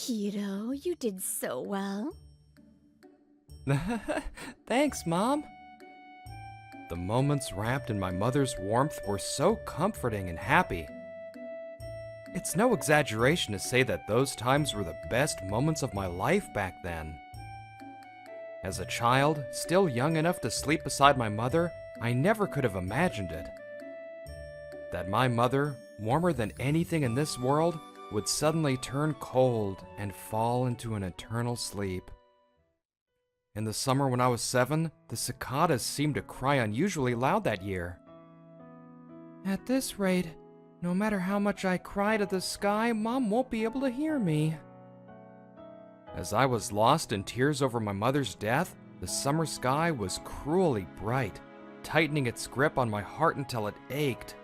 Hiro, you did so well. Thanks, Mom. The moments wrapped in my mother's warmth were so comforting and happy. It's no exaggeration to say that those times were the best moments of my life back then. As a child, still young enough to sleep beside my mother, I never could have imagined it. That my mother, warmer than anything in this world, would suddenly turn cold and fall into an eternal sleep. In the summer when I was 7, the cicadas seemed to cry unusually loud that year. At this rate, no matter how much I cry to the sky, Mom won't be able to hear me. As I was lost in tears over my mother's death, the summer sky was cruelly bright, tightening its grip on my heart until it ached.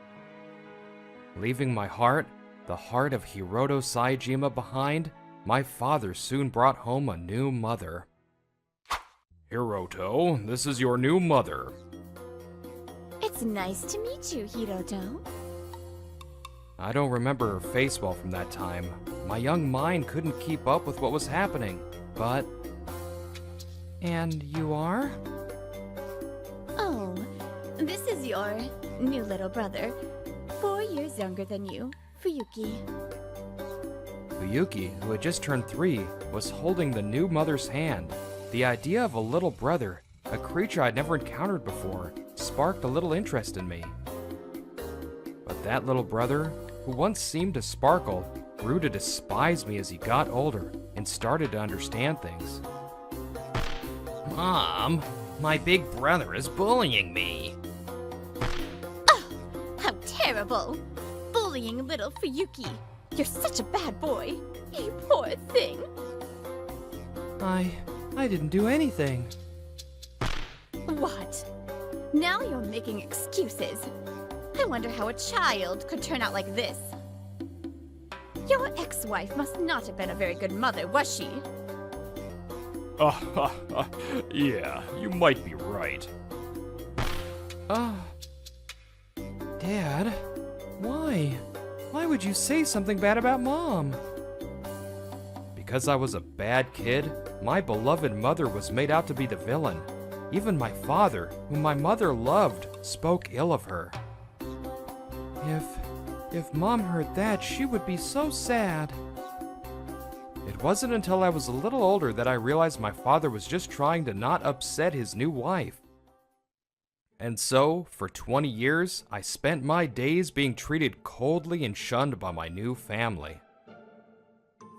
Leaving my heart, the heart of Hiroto Saejima behind, my father soon brought home a new mother. Hiroto, this is your new mother. It's nice to meet you, Hiroto. I don't remember her face well from that time. My young mind couldn't keep up with what was happening, but... And you are? Oh, this is your new little brother, 4 years younger than you, Fuyuki. Fuyuki, who had just turned 3, was holding the new mother's hand. The idea of a little brother, a creature I'd never encountered before, sparked a little interest in me. But that little brother, who once seemed to sparkle, grew to despise me as he got older and started to understand things. Mom, my big brother is bullying me. Oh, how terrible! Bullying little Fuyuki. You're such a bad boy. You poor thing. I didn't do anything. What? Now you're making excuses. I wonder how a child could turn out like this. Your ex-wife must not have been a very good mother, was she? Yeah, you might be right. Dad, why? Why would you say something bad about Mom? Because I was a bad kid, my beloved mother was made out to be the villain. Even my father, whom my mother loved, spoke ill of her. If Mom heard that, she would be so sad. It wasn't until I was a little older that I realized my father was just trying to not upset his new wife. And so, for 20 years, I spent my days being treated coldly and shunned by my new family.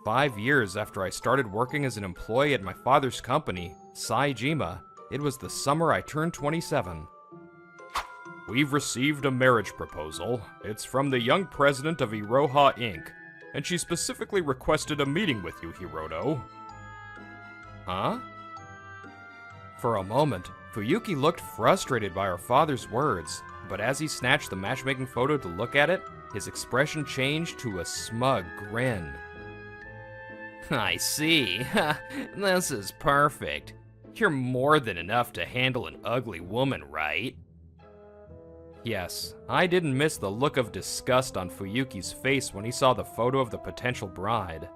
5 years after I started working as an employee at my father's company, Saejima, it was the summer I turned 27. We've received a marriage proposal. It's from the young president of Iroha Inc., and she specifically requested a meeting with you, Hiroto. Huh? For a moment, Fuyuki looked frustrated by her father's words, but as he snatched the matchmaking photo to look at it, his expression changed to a smug grin. I see. This is perfect. You're more than enough to handle an ugly woman, right? Yes, I didn't miss the look of disgust on Fuyuki's face when he saw the photo of the potential bride.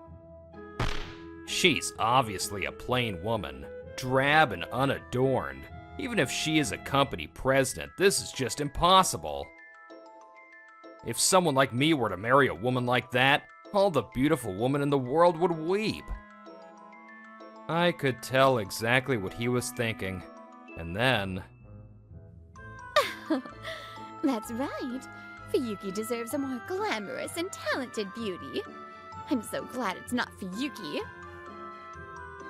She's obviously a plain woman, drab and unadorned. Even if she is a company president, this is just impossible. If someone like me were to marry a woman like that, all the beautiful women in the world would weep. I could tell exactly what he was thinking, and then... That's right. Fuyuki deserves a more glamorous and talented beauty. I'm so glad it's not Fuyuki.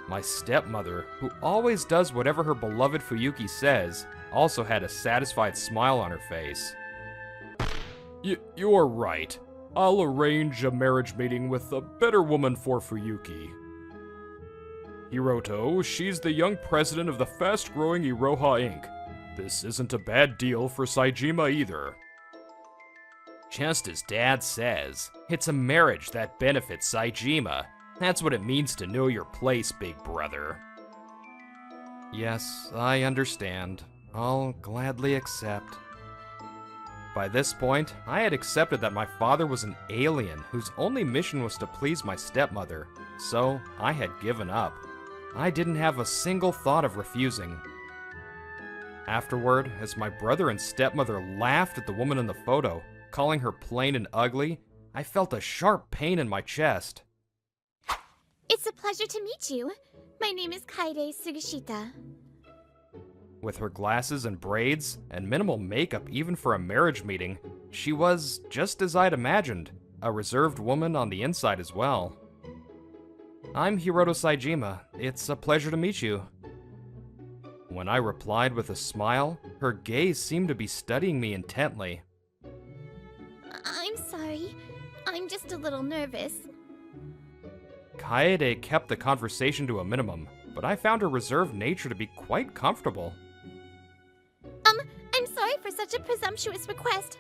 My stepmother, who always does whatever her beloved Fuyuki says, also had a satisfied smile on her face. You're right. I'll arrange a marriage meeting with a better woman for Fuyuki. Hiroto, she's the young president of the fast-growing Iroha Inc. This isn't a bad deal for Saejima either. Just as Dad says, it's a marriage that benefits Saejima. That's what it means to know your place, big brother. Yes, I understand. I'll gladly accept. By this point, I had accepted that my father was an alien whose only mission was to please my stepmother, so I had given up. I didn't have a single thought of refusing. Afterward, as my brother and stepmother laughed at the woman in the photo, calling her plain and ugly, I felt a sharp pain in my chest. It's a pleasure to meet you. My name is Kaede Sugishita. With her glasses and braids, and minimal makeup even for a marriage meeting, she was, just as I'd imagined, a reserved woman on the inside as well. I'm Hiroto Saejima. It's a pleasure to meet you. When I replied with a smile, her gaze seemed to be studying me intently. I'm sorry. I'm just a little nervous. Kaede kept the conversation to a minimum, but I found her reserved nature to be quite comfortable. I'm sorry for such a presumptuous request.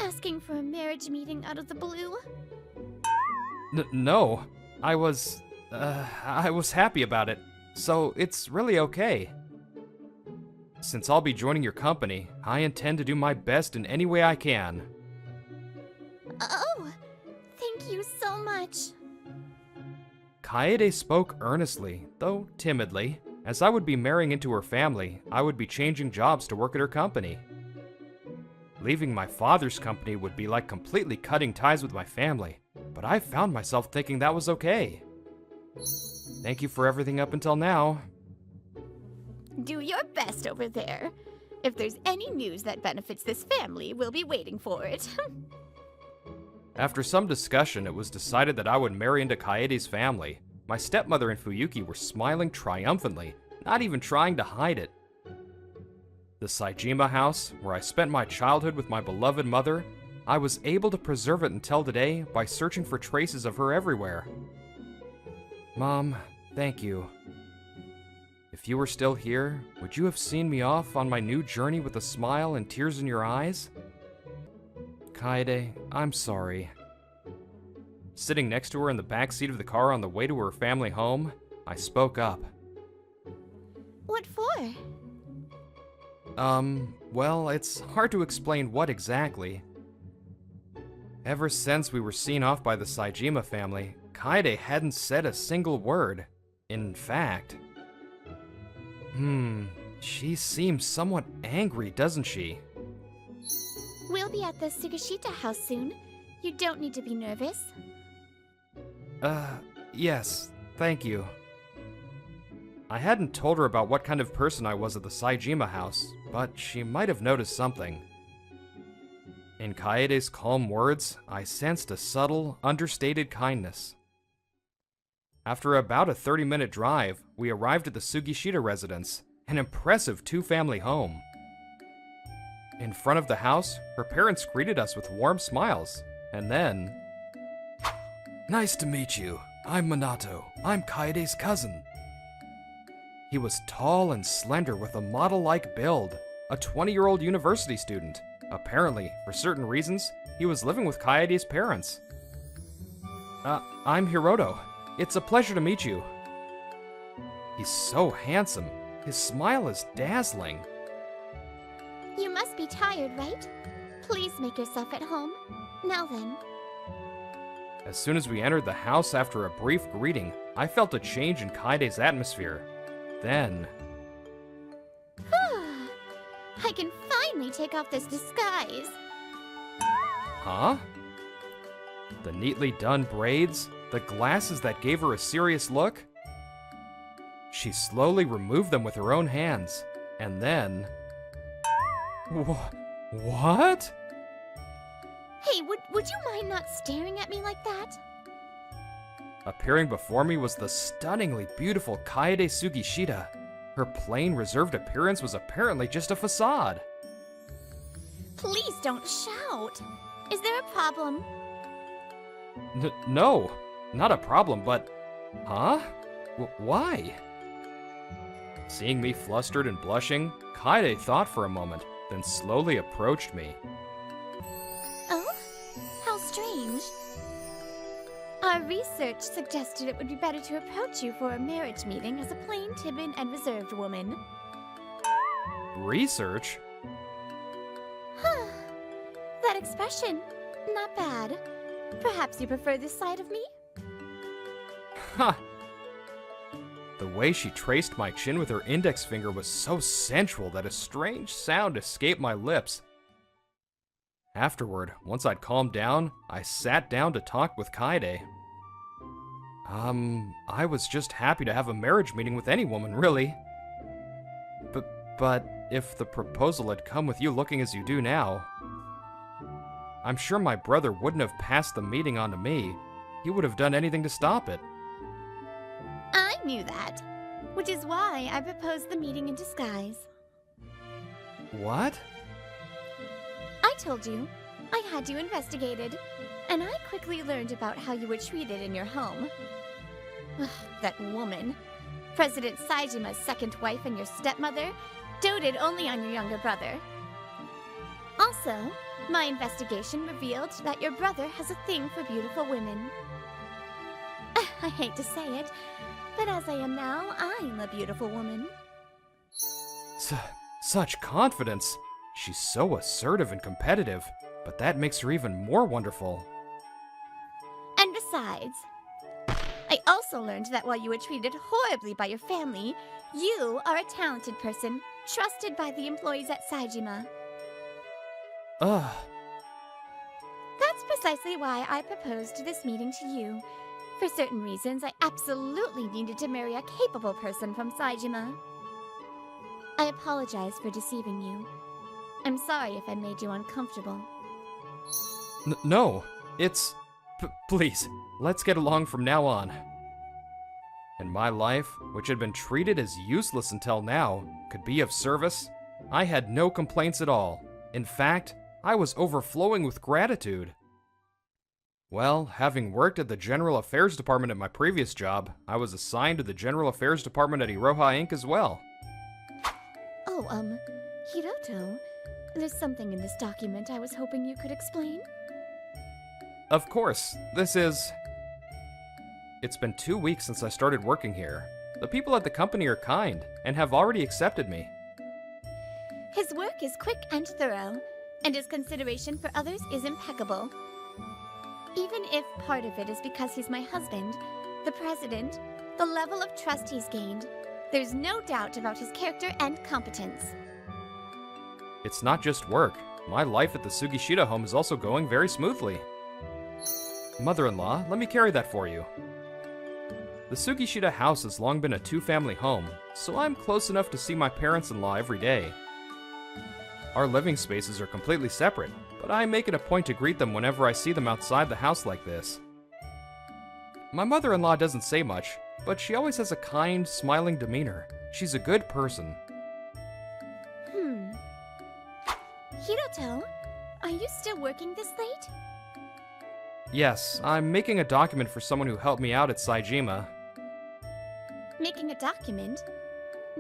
Asking for a marriage meeting out of the blue. No, I was happy about it, so it's really okay. Since I'll be joining your company, I intend to do my best in any way I can. Oh, thank you so much. Kaede spoke earnestly, though timidly. As I would be marrying into her family, I would be changing jobs to work at her company. Leaving my father's company would be like completely cutting ties with my family, but I found myself thinking that was okay. Thank you for everything up until now. Do your best over there. If there's any news that benefits this family, we'll be waiting for it. After some discussion, it was decided that I would marry into Kaede's family. My stepmother and Fuyuki were smiling triumphantly, not even trying to hide it. The Saejima house, where I spent my childhood with my beloved mother, I was able to preserve it until today by searching for traces of her everywhere. Mom, thank you. If you were still here, would you have seen me off on my new journey with a smile and tears in your eyes? Kaede, I'm sorry. Sitting next to her in the back seat of the car on the way to her family home, I spoke up. What for? Well, it's hard to explain what exactly. Ever since we were seen off by the Saejima family, Kaede hadn't said a single word. In fact... she seems somewhat angry, doesn't she? We'll be at the Sugishita house soon. You don't need to be nervous. Yes, thank you. I hadn't told her about what kind of person I was at the Saejima house, but she might have noticed something. In Kaede's calm words, I sensed a subtle, understated kindness. After about a 30-minute drive, we arrived at the Sugishita residence, an impressive two-family home. In front of the house, her parents greeted us with warm smiles, and then... Nice to meet you. I'm Minato. I'm Kaede's cousin. He was tall and slender with a model-like build, a 20-year-old university student. Apparently, for certain reasons, he was living with Kaede's parents. I'm Hiroto. It's a pleasure to meet you. He's so handsome. His smile is dazzling. You must be tired, right? Please make yourself at home. Now then. As soon as we entered the house after a brief greeting, I felt a change in Kaede's atmosphere. Then... I can finally take off this disguise. Huh? The neatly done braids, the glasses that gave her a serious look? She slowly removed them with her own hands, and then... What? Hey, would you mind not staring at me like that? Appearing before me was the stunningly beautiful Kaede Sugishita. Her plain, reserved appearance was apparently just a facade. Please don't shout. Is there a problem? No, not a problem, but... Huh? Why? Seeing me flustered and blushing, Kaede thought for a moment, then slowly approached me. Oh? How strange. Our research suggested it would be better to approach you for a marriage meeting as a plain, timid, and reserved woman. Research? That expression, not bad. Perhaps you prefer this side of me? Ha! The way she traced my chin with her index finger was so sensual that a strange sound escaped my lips. Afterward, once I'd calmed down, I sat down to talk with Kaede. I was just happy to have a marriage meeting with any woman, really. But if the proposal had come with you looking as you do now, I'm sure my brother wouldn't have passed the meeting on to me. He would have done anything to stop it. I knew that, which is why I proposed the meeting in disguise. What? I told you, I had you investigated, and I quickly learned about how you were treated in your home. Ugh, that woman, President Saijima's second wife and your stepmother, doted only on your younger brother. Also, my investigation revealed that your brother has a thing for beautiful women. I hate to say it, but as I am now, I'm a beautiful woman. Such confidence. She's so assertive and competitive, but that makes her even more wonderful. And besides, I also learned that while you were treated horribly by your family, you are a talented person, trusted by the employees at Saijima. Ugh. That's precisely why I proposed this meeting to you. For certain reasons, I absolutely needed to marry a capable person from Saijima. I apologize for deceiving you. I'm sorry if I made you uncomfortable. No, it's... please, let's get along from now on. And my life, which had been treated as useless until now, could be of service. I had no complaints at all. In fact, I was overflowing with gratitude. Well, having worked at the General Affairs Department at my previous job, I was assigned to the General Affairs Department at Iroha Inc. as well. Oh, Hiroto, there's something in this document I was hoping you could explain. Of course, this is... It's been 2 weeks since I started working here. The people at the company are kind, and have already accepted me. His work is quick and thorough, and his consideration for others is impeccable. Even if part of it is because he's my husband, the president, the level of trust he's gained, there's no doubt about his character and competence. It's not just work. My life at the Sugishita home is also going very smoothly. Mother-in-law, let me carry that for you. The Sugishita house has long been a two-family home, so I'm close enough to see my parents-in-law every day. Our living spaces are completely separate, but I make it a point to greet them whenever I see them outside the house like this. My mother-in-law doesn't say much, but she always has a kind, smiling demeanor. She's a good person. Hiroto, are you still working this late? Yes, I'm making a document for someone who helped me out at Saijima. Making a document?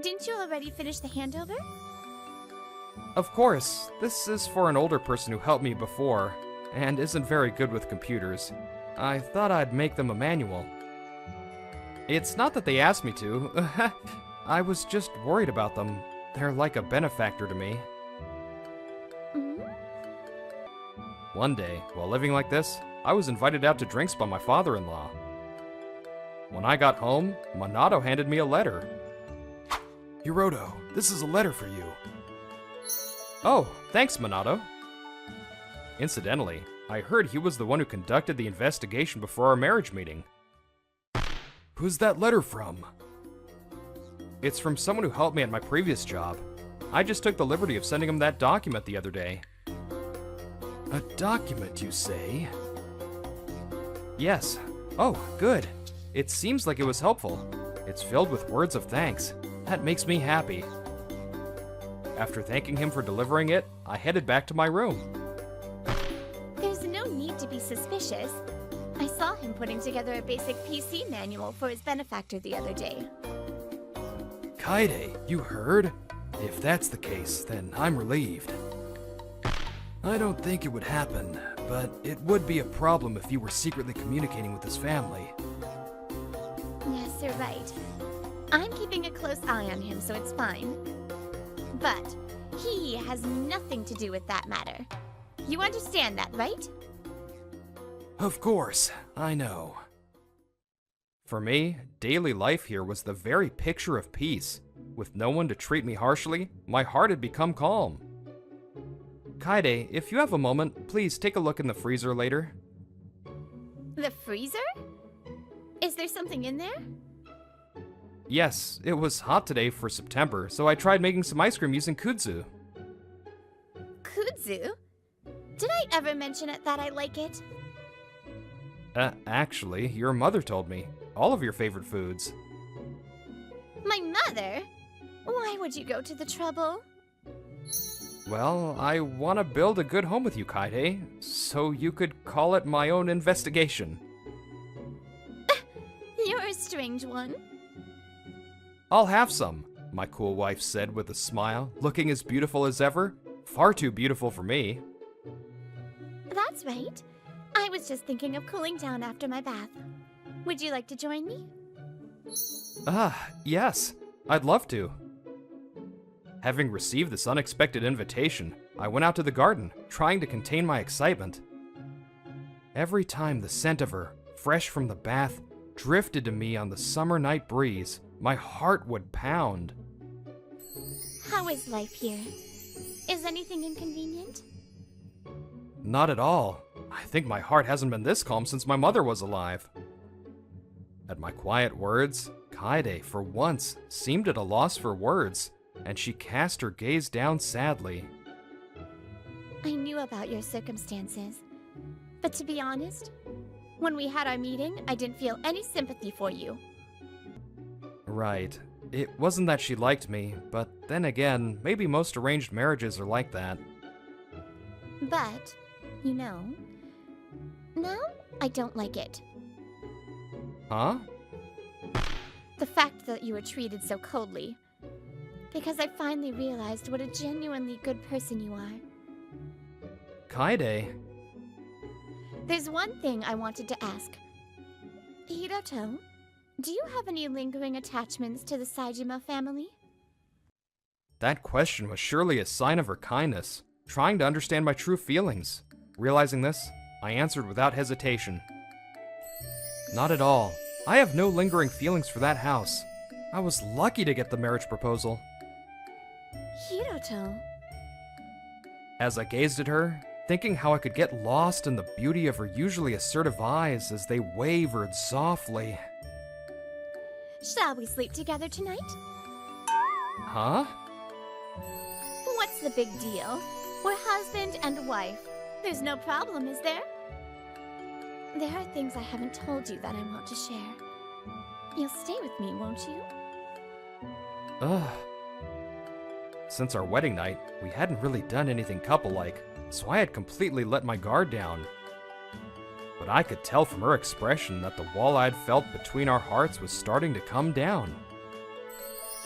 Didn't you already finish the handover? Of course, this is for an older person who helped me before, and isn't very good with computers. I thought I'd make them a manual. It's not that they asked me to. I was just worried about them. They're like a benefactor to me. One day, while living like this, I was invited out to drinks by my father-in-law. When I got home, Minato handed me a letter. Hiroto, this is a letter for you. Oh, thanks, Minato. Incidentally, I heard he was the one who conducted the investigation before our marriage meeting. Who's that letter from? It's from someone who helped me at my previous job. I just took the liberty of sending him that document the other day. A document, you say? Yes. Oh, good. It seems like it was helpful. It's filled with words of thanks. That makes me happy. After thanking him for delivering it, I headed back to my room. There's no need to be suspicious. I saw him putting together a basic PC manual for his benefactor the other day. Kaede, you heard? If that's the case, then I'm relieved. I don't think it would happen, but it would be a problem if you were secretly communicating with his family. Yes, you're right. I'm keeping a close eye on him, so it's fine. But he has nothing to do with that matter. You understand that, right? Of course, I know. For me, daily life here was the very picture of peace. With no one to treat me harshly, my heart had become calm. Kaede, if you have a moment, please take a look in the freezer later. The freezer? Is there something in there? Yes, it was hot today for September, so I tried making some ice cream using kudzu. Kudzu? Did I ever mention it that I like it? Actually, your mother told me. All of your favorite foods. My mother? Why would you go to the trouble? Well, I want to build a good home with you, Kaede, so you could call it my own investigation. You're a strange one. I'll have some, my cool wife said with a smile, looking as beautiful as ever. Far too beautiful for me. That's right. I was just thinking of cooling down after my bath. Would you like to join me? Yes, I'd love to. Having received this unexpected invitation, I went out to the garden, trying to contain my excitement. Every time the scent of her, fresh from the bath, drifted to me on the summer night breeze, my heart would pound. How is life here? Is anything inconvenient? Not at all. I think my heart hasn't been this calm since my mother was alive. At my quiet words, Kaede, for once, seemed at a loss for words, and she cast her gaze down sadly. I knew about your circumstances, but to be honest, when we had our meeting, I didn't feel any sympathy for you. Right. It wasn't that she liked me, but then again, maybe most arranged marriages are like that. But, you know, now I don't like it. Huh? The fact that you were treated so coldly. Because I finally realized what a genuinely good person you are. Kaede. There's one thing I wanted to ask. Hiroto, do you have any lingering attachments to the Saejima family? That question was surely a sign of her kindness, trying to understand my true feelings. Realizing this, I answered without hesitation. Not at all. I have no lingering feelings for that house. I was lucky to get the marriage proposal. Hiroto. As I gazed at her, thinking how I could get lost in the beauty of her usually assertive eyes as they wavered softly. Shall we sleep together tonight? Huh? What's the big deal? We're husband and wife. There's no problem, is there? There are things I haven't told you that I want to share. You'll stay with me, won't you? Ugh. Since our wedding night, we hadn't really done anything couple-like, so I had completely let my guard down. But I could tell from her expression that the wall I'd felt between our hearts was starting to come down.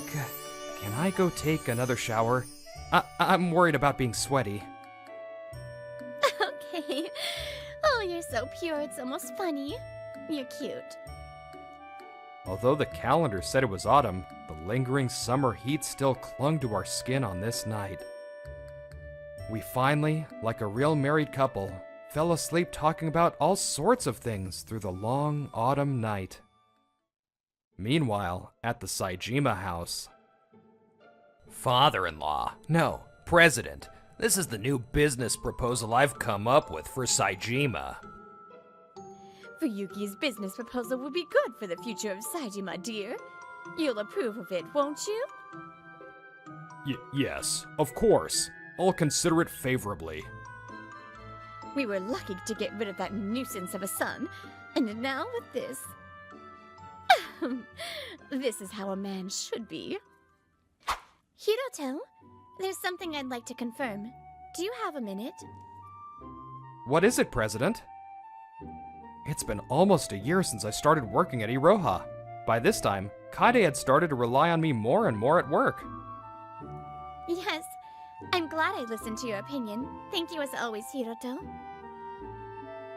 Can I go take another shower? I'm worried about being sweaty. Okay. Oh, you're so pure, it's almost funny. You're cute. Although the calendar said it was autumn, the lingering summer heat still clung to our skin on this night. We finally, like a real married couple, fell asleep talking about all sorts of things through the long autumn night. Meanwhile, at the Saejima house. Father-in-law. No, President. This is the new business proposal I've come up with for Saejima. Fuyuki's business proposal would be good for the future of Saejima, dear. You'll approve of it, won't you? Yes, of course. I'll consider it favorably. We were lucky to get rid of that nuisance of a son, and now with this... This is how a man should be. Hiroto, there's something I'd like to confirm. Do you have a minute? What is it, President? It's been almost a year since I started working at Iroha. By this time, Kaede had started to rely on me more and more at work. Yes, I'm glad I listened to your opinion. Thank you as always, Hiroto.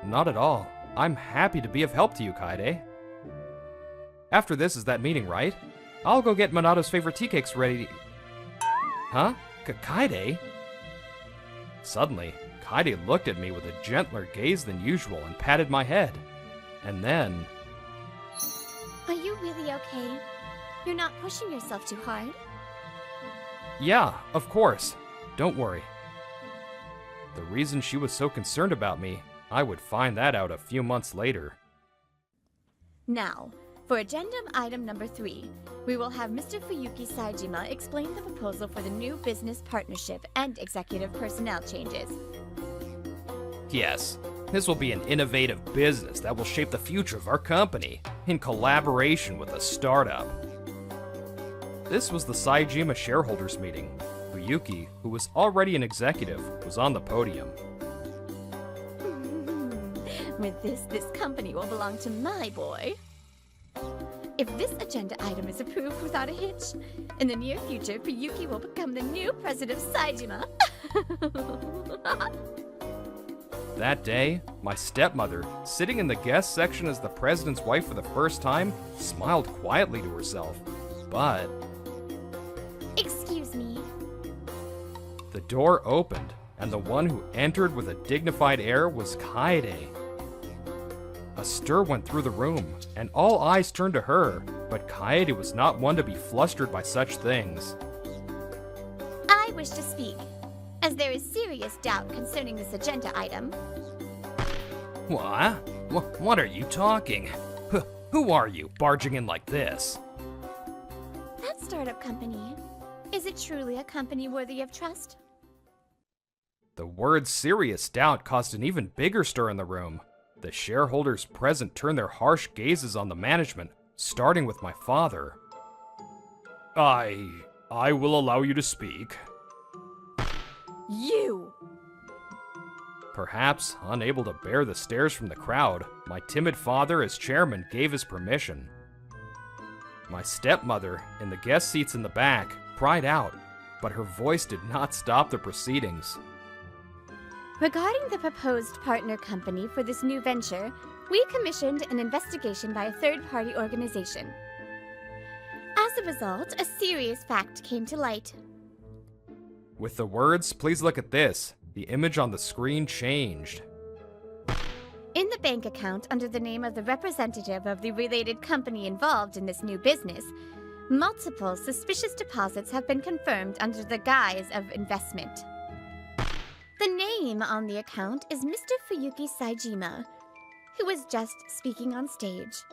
Not at all. I'm happy to be of help to you, Kaede. After this is that meeting, right? I'll go get Monato's favorite tea cakes ready. Huh? Kaede? Suddenly, Kaede looked at me with a gentler gaze than usual and patted my head. And then... really okay? You're not pushing yourself too hard? Yeah, of course. Don't worry. The reason she was so concerned about me, I would find that out a few months later. Now, for addendum item number 3, we will have Mr. Fuyuki Saejima explain the proposal for the new business partnership and executive personnel changes. Yes, this will be an innovative business that will shape the future of our company, in collaboration with a startup. This was the Saejima shareholders meeting. Fuyuki, who was already an executive, was on the podium. With this company will belong to my boy. If this agenda item is approved without a hitch, in the near future, Fuyuki will become the new president of Saejima. That day, my stepmother, sitting in the guest section as the president's wife for the first time, smiled quietly to herself. But Excuse me. the door opened, and the one who entered with a dignified air was Kaede. A stir went through the room, and all eyes turned to her, but Kaede was not one to be flustered by such things. I wish to speak, as there is serious doubt concerning this agenda item. What? What are you talking? Who are you, barging in like this? That startup company, is it truly a company worthy of trust? The word serious doubt caused an even bigger stir in the room. The shareholders present turned their harsh gazes on the management, starting with my father. I will allow you to speak. You! Perhaps unable to bear the stares from the crowd, my timid father as chairman gave his permission. My stepmother, in the guest seats in the back, cried out, but her voice did not stop the proceedings. Regarding the proposed partner company for this new venture, we commissioned an investigation by a third-party organization. As a result, a serious fact came to light. With the words, "Please look at this," the image on the screen changed. In the bank account under the name of the representative of the related company involved in this new business, multiple suspicious deposits have been confirmed under the guise of investment. The name on the account is Mr. Fuyuki Saejima, who was just speaking on stage.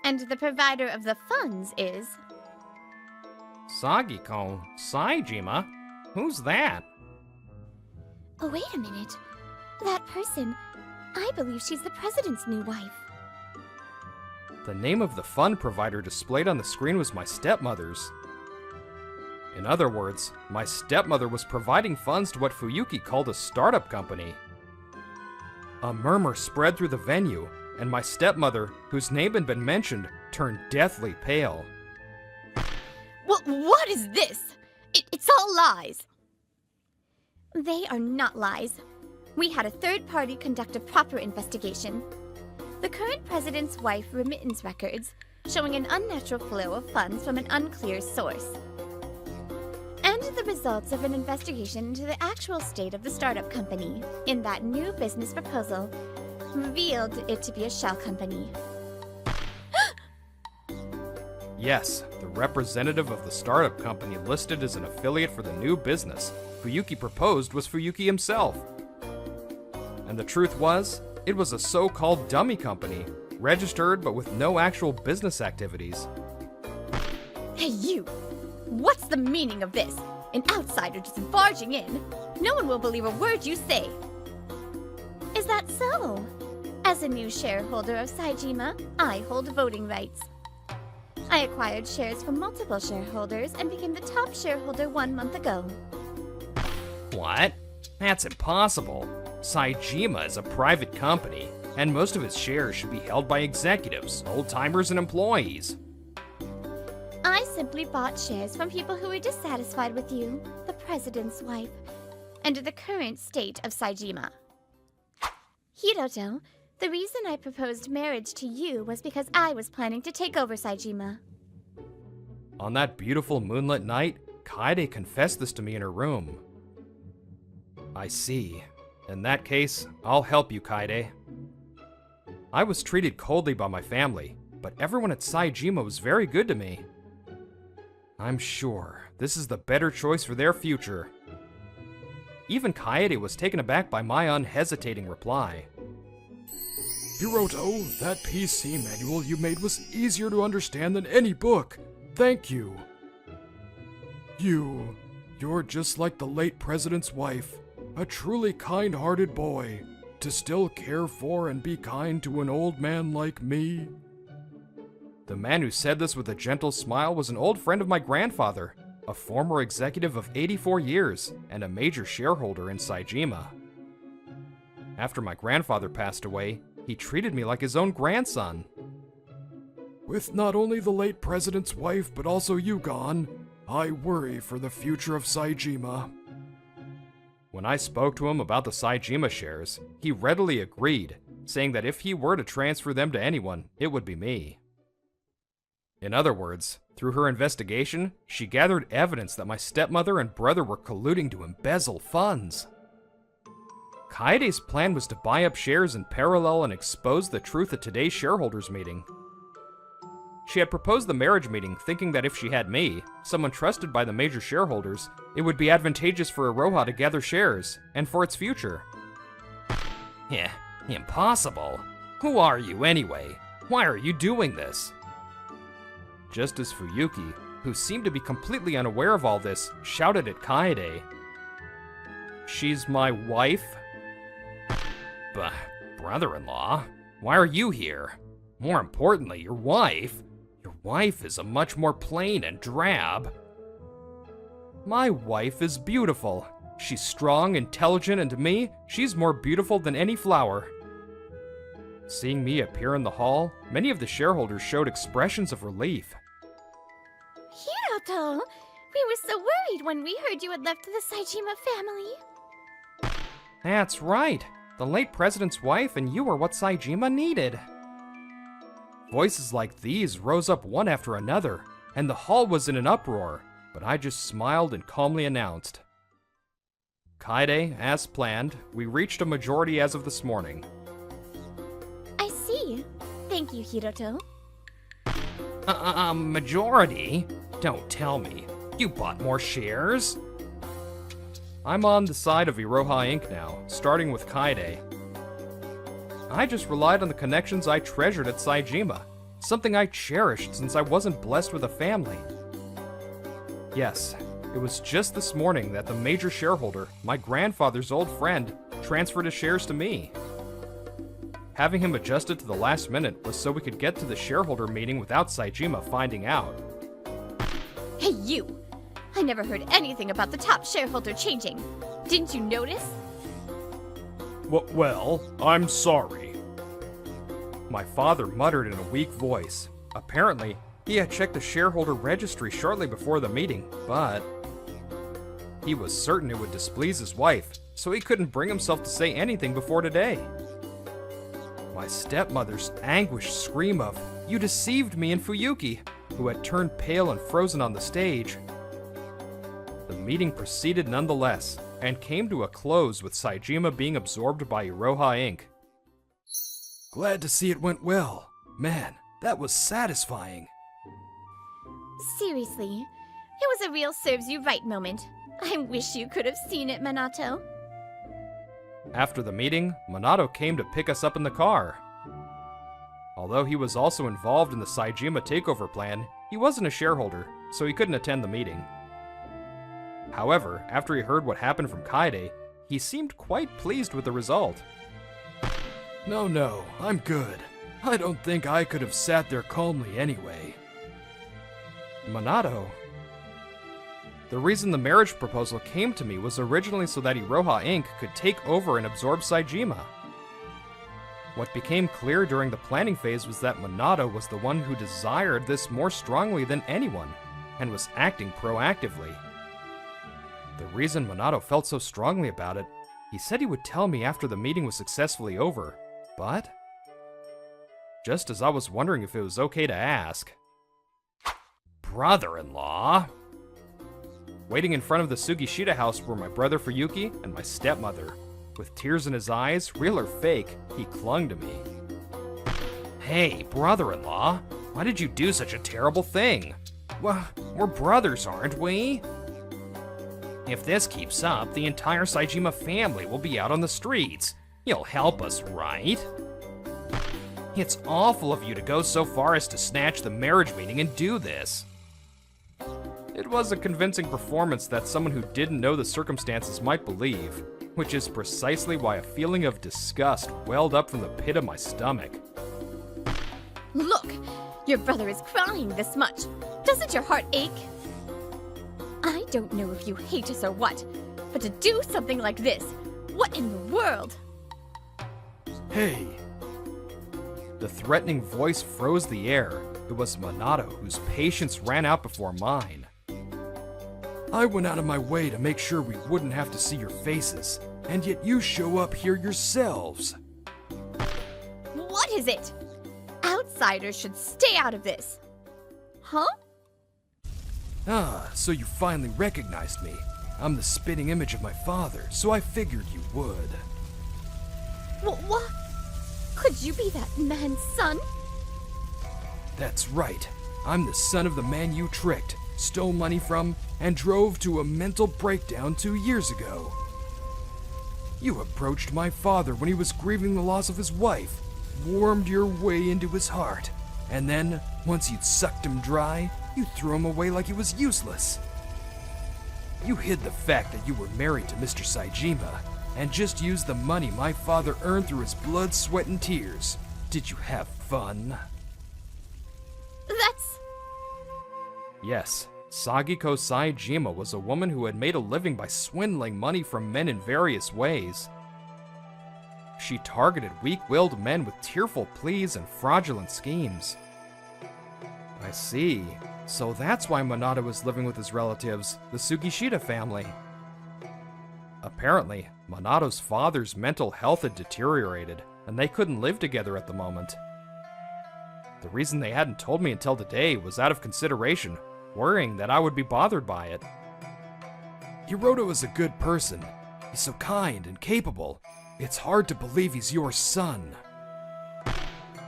And the provider of the funds is... Sagiko Saejima? Who's that? Oh, wait a minute. That person, I believe she's the president's new wife. The name of the fund provider displayed on the screen was my stepmother's. In other words, my stepmother was providing funds to what Fuyuki called a startup company. A murmur spread through the venue, and my stepmother, whose name had been mentioned, turned deathly pale. Well, what is this? It's all lies. They are not lies. We had a third party conduct a proper investigation. The current president's wife remittance records showing an unnatural flow of funds from an unclear source. And the results of an investigation into the actual state of the startup company in that new business proposal revealed it to be a shell company. Yes, the representative of the startup company listed as an affiliate for the new business Fuyuki proposed was Fuyuki himself. And the truth was, it was a so-called dummy company, registered but with no actual business activities. Hey, you! What's the meaning of this? An outsider just barging in? No one will believe a word you say. Is that so? As a new shareholder of Saejima, I hold voting rights. I acquired shares from multiple shareholders and became the top shareholder 1 month ago. What? That's impossible. Saejima is a private company, and most of its shares should be held by executives, old-timers, and employees. I simply bought shares from people who were dissatisfied with you, the president's wife, and the current state of Saejima. Hiroto, the reason I proposed marriage to you was because I was planning to take over Saejima. On that beautiful moonlit night, Kaede confessed this to me in her room. I see. In that case, I'll help you, Kaede. I was treated coldly by my family, but everyone at Saejima was very good to me. I'm sure this is the better choice for their future. Even Kaede was taken aback by my unhesitating reply. Hiroto, that PC manual you made was easier to understand than any book. Thank you. You're just like the late president's wife, a truly kind-hearted boy. To still care for and be kind to an old man like me. The man who said this with a gentle smile was an old friend of my grandfather, a former executive of 84 years and a major shareholder in Saejima. After my grandfather passed away, he treated me like his own grandson. With not only the late president's wife but also you gone, I worry for the future of Saejima. When I spoke to him about the Saejima shares, he readily agreed, saying that if he were to transfer them to anyone, it would be me. In other words, through her investigation, she gathered evidence that my stepmother and brother were colluding to embezzle funds. Kaede's plan was to buy up shares in parallel and expose the truth at today's shareholders meeting. She had proposed the marriage meeting thinking that if she had me, someone trusted by the major shareholders, it would be advantageous for Iroha to gather shares, and for its future. Yeah, impossible. Who are you anyway? Why are you doing this? Just as Fuyuki, who seemed to be completely unaware of all this, shouted at Kaede. She's my wife? Brother-in-law? Why are you here? More importantly, your wife? Your wife is a much more plain and drab. My wife is beautiful. She's strong, intelligent, and to me, she's more beautiful than any flower. Seeing me appear in the hall, many of the shareholders showed expressions of relief. Hiroto! We were so worried when we heard you had left the Saejima family. That's right. The late president's wife and you are what Saejima needed. Voices like these rose up one after another, and the hall was in an uproar, but I just smiled and calmly announced. Kaede, as planned, we reached a majority as of this morning. I see. Thank you, Hiroto. Majority? Don't tell me. You bought more shares? I'm on the side of Iroha Inc. now, starting with Kaede. I just relied on the connections I treasured at Saejima, something I cherished since I wasn't blessed with a family. Yes, it was just this morning that the major shareholder, my grandfather's old friend, transferred his shares to me. Having him adjusted to the last minute was so we could get to the shareholder meeting without Saejima finding out. Hey, you! I never heard anything about the top shareholder changing. Didn't you notice? Well, I'm sorry. My father muttered in a weak voice. Apparently, he had checked the shareholder registry shortly before the meeting, but he was certain it would displease his wife, so he couldn't bring himself to say anything before today. My stepmother's anguished scream of, "You deceived me," and Fuyuki, who had turned pale and frozen on the stage. The meeting proceeded nonetheless, and came to a close with Saejima being absorbed by Iroha Inc. Glad to see it went well. Man, that was satisfying. Seriously, it was a real serves you right moment. I wish you could have seen it, Minato. After the meeting, Minato came to pick us up in the car. Although he was also involved in the Saejima takeover plan, he wasn't a shareholder, so he couldn't attend the meeting. However, after he heard what happened from Kaede, he seemed quite pleased with the result. No, I'm good. I don't think I could have sat there calmly anyway. Minato? The reason the marriage proposal came to me was originally so that Iroha Inc. could take over and absorb Saejima. What became clear during the planning phase was that Minato was the one who desired this more strongly than anyone, and was acting proactively. The reason Minato felt so strongly about it, he said he would tell me after the meeting was successfully over, but just as I was wondering if it was okay to ask, Brother-in-law? waiting in front of the Sugishita house were my brother Fuyuki and my stepmother. With tears in his eyes, real or fake, he clung to me. Hey, brother-in-law, why did you do such a terrible thing? Well, we're brothers, aren't we? If this keeps up, the entire Saejima family will be out on the streets. You'll help us, right? It's awful of you to go so far as to snatch the marriage meeting and do this. It was a convincing performance that someone who didn't know the circumstances might believe, which is precisely why a feeling of disgust welled up from the pit of my stomach. Look, your brother is crying this much. Doesn't your heart ache? I don't know if you hate us or what, but to do something like this, what in the world? Hey, The threatening voice froze the air. It was Minato, whose patience ran out before mine. I went out of my way to make sure we wouldn't have to see your faces, and yet you show up here yourselves. What is it? Outsiders should stay out of this. Huh? Ah, so you finally recognized me. I'm the spitting image of my father, so I figured you would. What? Could you be that man's son? That's right. I'm the son of the man you tricked, stole money from, and drove to a mental breakdown 2 years ago. You approached my father when he was grieving the loss of his wife, warmed your way into his heart, and then, once you'd sucked him dry, you threw him away like he was useless. You hid the fact that you were married to Mr. Saejima, and just used the money my father earned through his blood, sweat, and tears. Did you have fun? That's... Yes, Sagiko Saejima was a woman who had made a living by swindling money from men in various ways. She targeted weak-willed men with tearful pleas and fraudulent schemes. I see. So that's why Minato was living with his relatives, the Sugishita family. Apparently, Minato's father's mental health had deteriorated, and they couldn't live together at the moment. The reason they hadn't told me until today was out of consideration, worrying that I would be bothered by it. Hiroto is a good person. He's so kind and capable. It's hard to believe he's your son.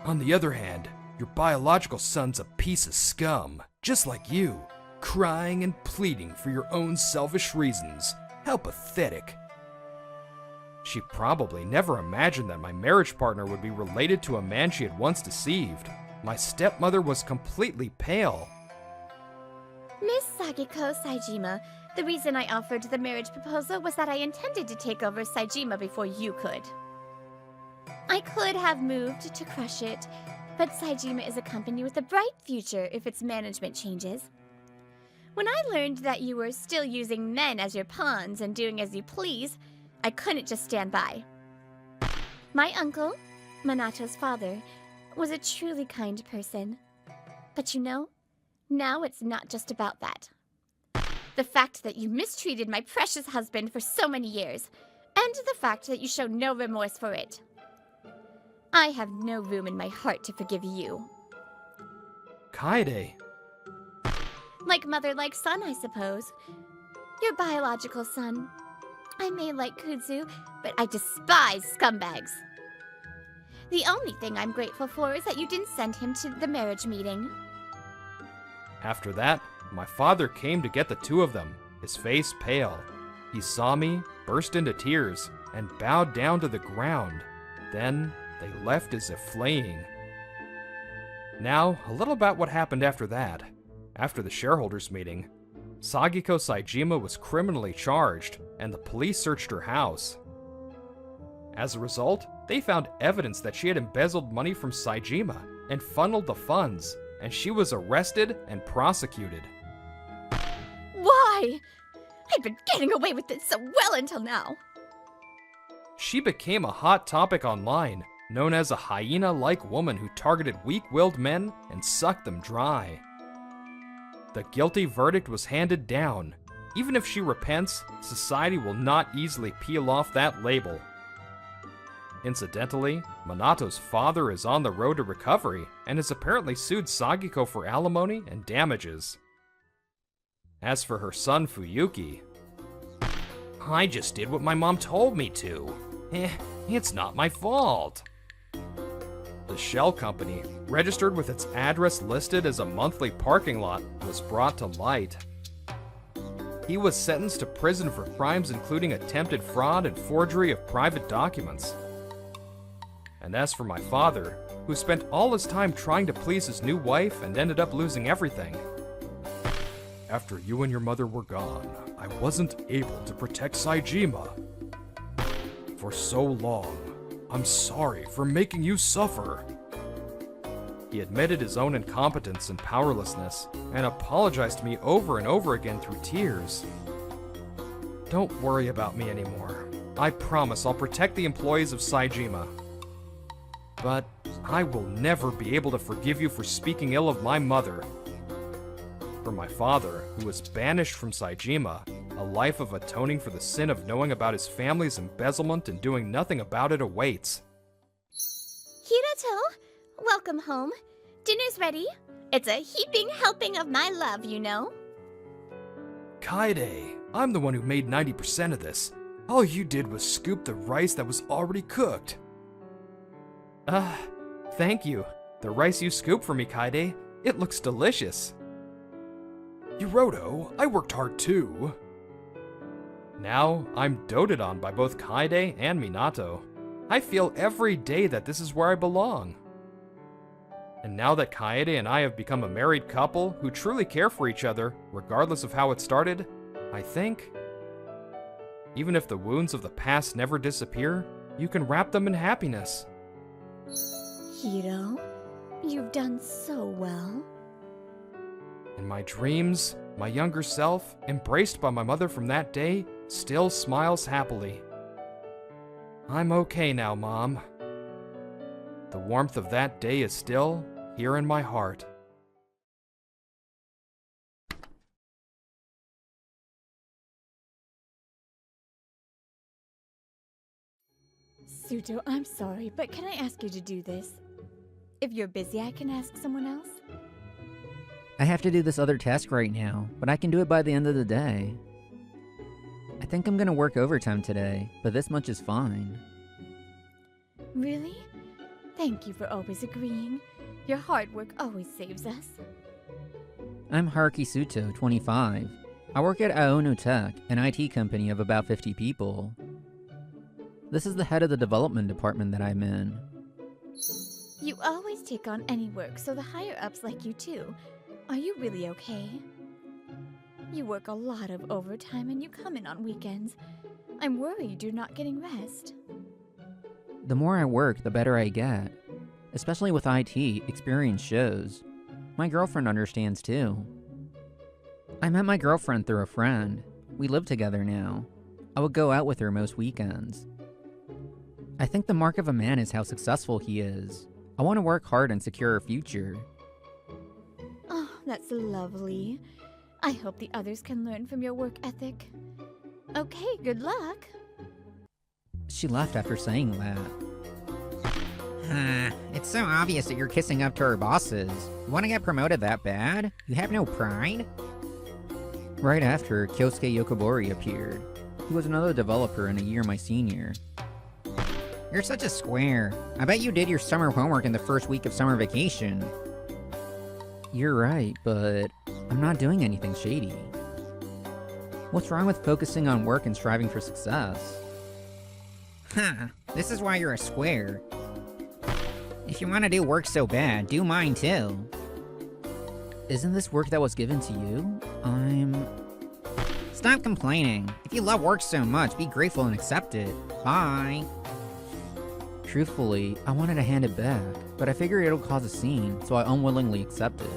On the other hand, your biological son's a piece of scum, just like you, crying and pleading for your own selfish reasons. How pathetic. She probably never imagined that my marriage partner would be related to a man she had once deceived. My stepmother was completely pale. Miss Sagiko Saejima, the reason I offered the marriage proposal was that I intended to take over Saejima before you could. I could have moved to crush it, but Saejima is a company with a bright future if its management changes. When I learned that you were still using men as your pawns and doing as you please, I couldn't just stand by. My uncle, Minato's father, was a truly kind person. But you know, now it's not just about that. The fact that you mistreated my precious husband for so many years, and the fact that you show no remorse for it. I have no room in my heart to forgive you. Kaede. Like mother, like son, I suppose. Your biological son. I may like Kudzu, but I despise scumbags. The only thing I'm grateful for is that you didn't send him to the marriage meeting. After that, my father came to get the two of them, his face pale. He saw me, burst into tears, and bowed down to the ground. Then, they left as if fleeing. Now, a little about what happened after that. After the shareholders' meeting, Sagiko Saejima was criminally charged, and the police searched her house. As a result, they found evidence that she had embezzled money from Saejima and funneled the funds, and she was arrested and prosecuted. Why? I'd been getting away with it so well until now. She became a hot topic online, known as a hyena-like woman who targeted weak-willed men and sucked them dry. The guilty verdict was handed down. Even if she repents, society will not easily peel off that label. Incidentally, Minato's father is on the road to recovery and has apparently sued Sagiko for alimony and damages. As for her son Fuyuki, I just did what my mom told me to. It's not my fault. the shell company, registered with its address listed as a monthly parking lot, was brought to light. He was sentenced to prison for crimes including attempted fraud and forgery of private documents. And as for my father, who spent all his time trying to please his new wife and ended up losing everything. After you and your mother were gone, I wasn't able to protect Saejima. For so long, I'm sorry for making you suffer. He admitted his own incompetence and powerlessness, and apologized to me over and over again through tears. Don't worry about me anymore. I promise I'll protect the employees of Saejima. But I will never be able to forgive you for speaking ill of my mother. For my father, who was banished from Saejima, a life of atoning for the sin of knowing about his family's embezzlement and doing nothing about it awaits. Hirato, welcome home. Dinner's ready. It's a heaping helping of my love, you know. Kaede, I'm the one who made 90% of this. All you did was scoop the rice that was already cooked. Thank you. The rice you scooped for me, Kaede, it looks delicious. Hiroto, I worked hard too. Now, I'm doted on by both Kaede and Minato. I feel every day that this is where I belong. And now that Kaede and I have become a married couple who truly care for each other, regardless of how it started, I think, even if the wounds of the past never disappear, you can wrap them in happiness. Hiro, you've done so well. In my dreams, my younger self, embraced by my mother from that day, still smiles happily. I'm okay now, Mom. The warmth of that day is still here in my heart. Suto, I'm sorry, but can I ask you to do this? If you're busy, I can ask someone else. I have to do this other task right now, but I can do it by the end of the day. I think I'm gonna work overtime today, but this much is fine. Really? Thank you for always agreeing. Your hard work always saves us. I'm Haruki Suto, 25. I work at Aono Tech, an IT company of about 50 people. This is the head of the development department that I'm in. You always take on any work, so the higher-ups like you too. Are you really okay? You work a lot of overtime and you come in on weekends. I'm worried you're not getting rest. The more I work, the better I get. Especially with IT, experience shows. My girlfriend understands too. I met my girlfriend through a friend. We live together now. I would go out with her most weekends. I think the mark of a man is how successful he is. I want to work hard and secure a future. Oh, that's lovely. I hope the others can learn from your work ethic. Okay, good luck. She left after saying that. It's so obvious that you're kissing up to our bosses. You want to get promoted that bad? You have no pride? Right after, Kyosuke Yokobori appeared. He was another developer and a year my senior. You're such a square. I bet you did your summer homework in the first week of summer vacation. You're right, but I'm not doing anything shady. What's wrong with focusing on work and striving for success? This is why you're a square. If you want to do work so bad, do mine too. Isn't this work that was given to you? Stop complaining. If you love work so much, be grateful and accept it. Bye. Truthfully, I wanted to hand it back, but I figured it'll cause a scene, so I unwillingly accepted.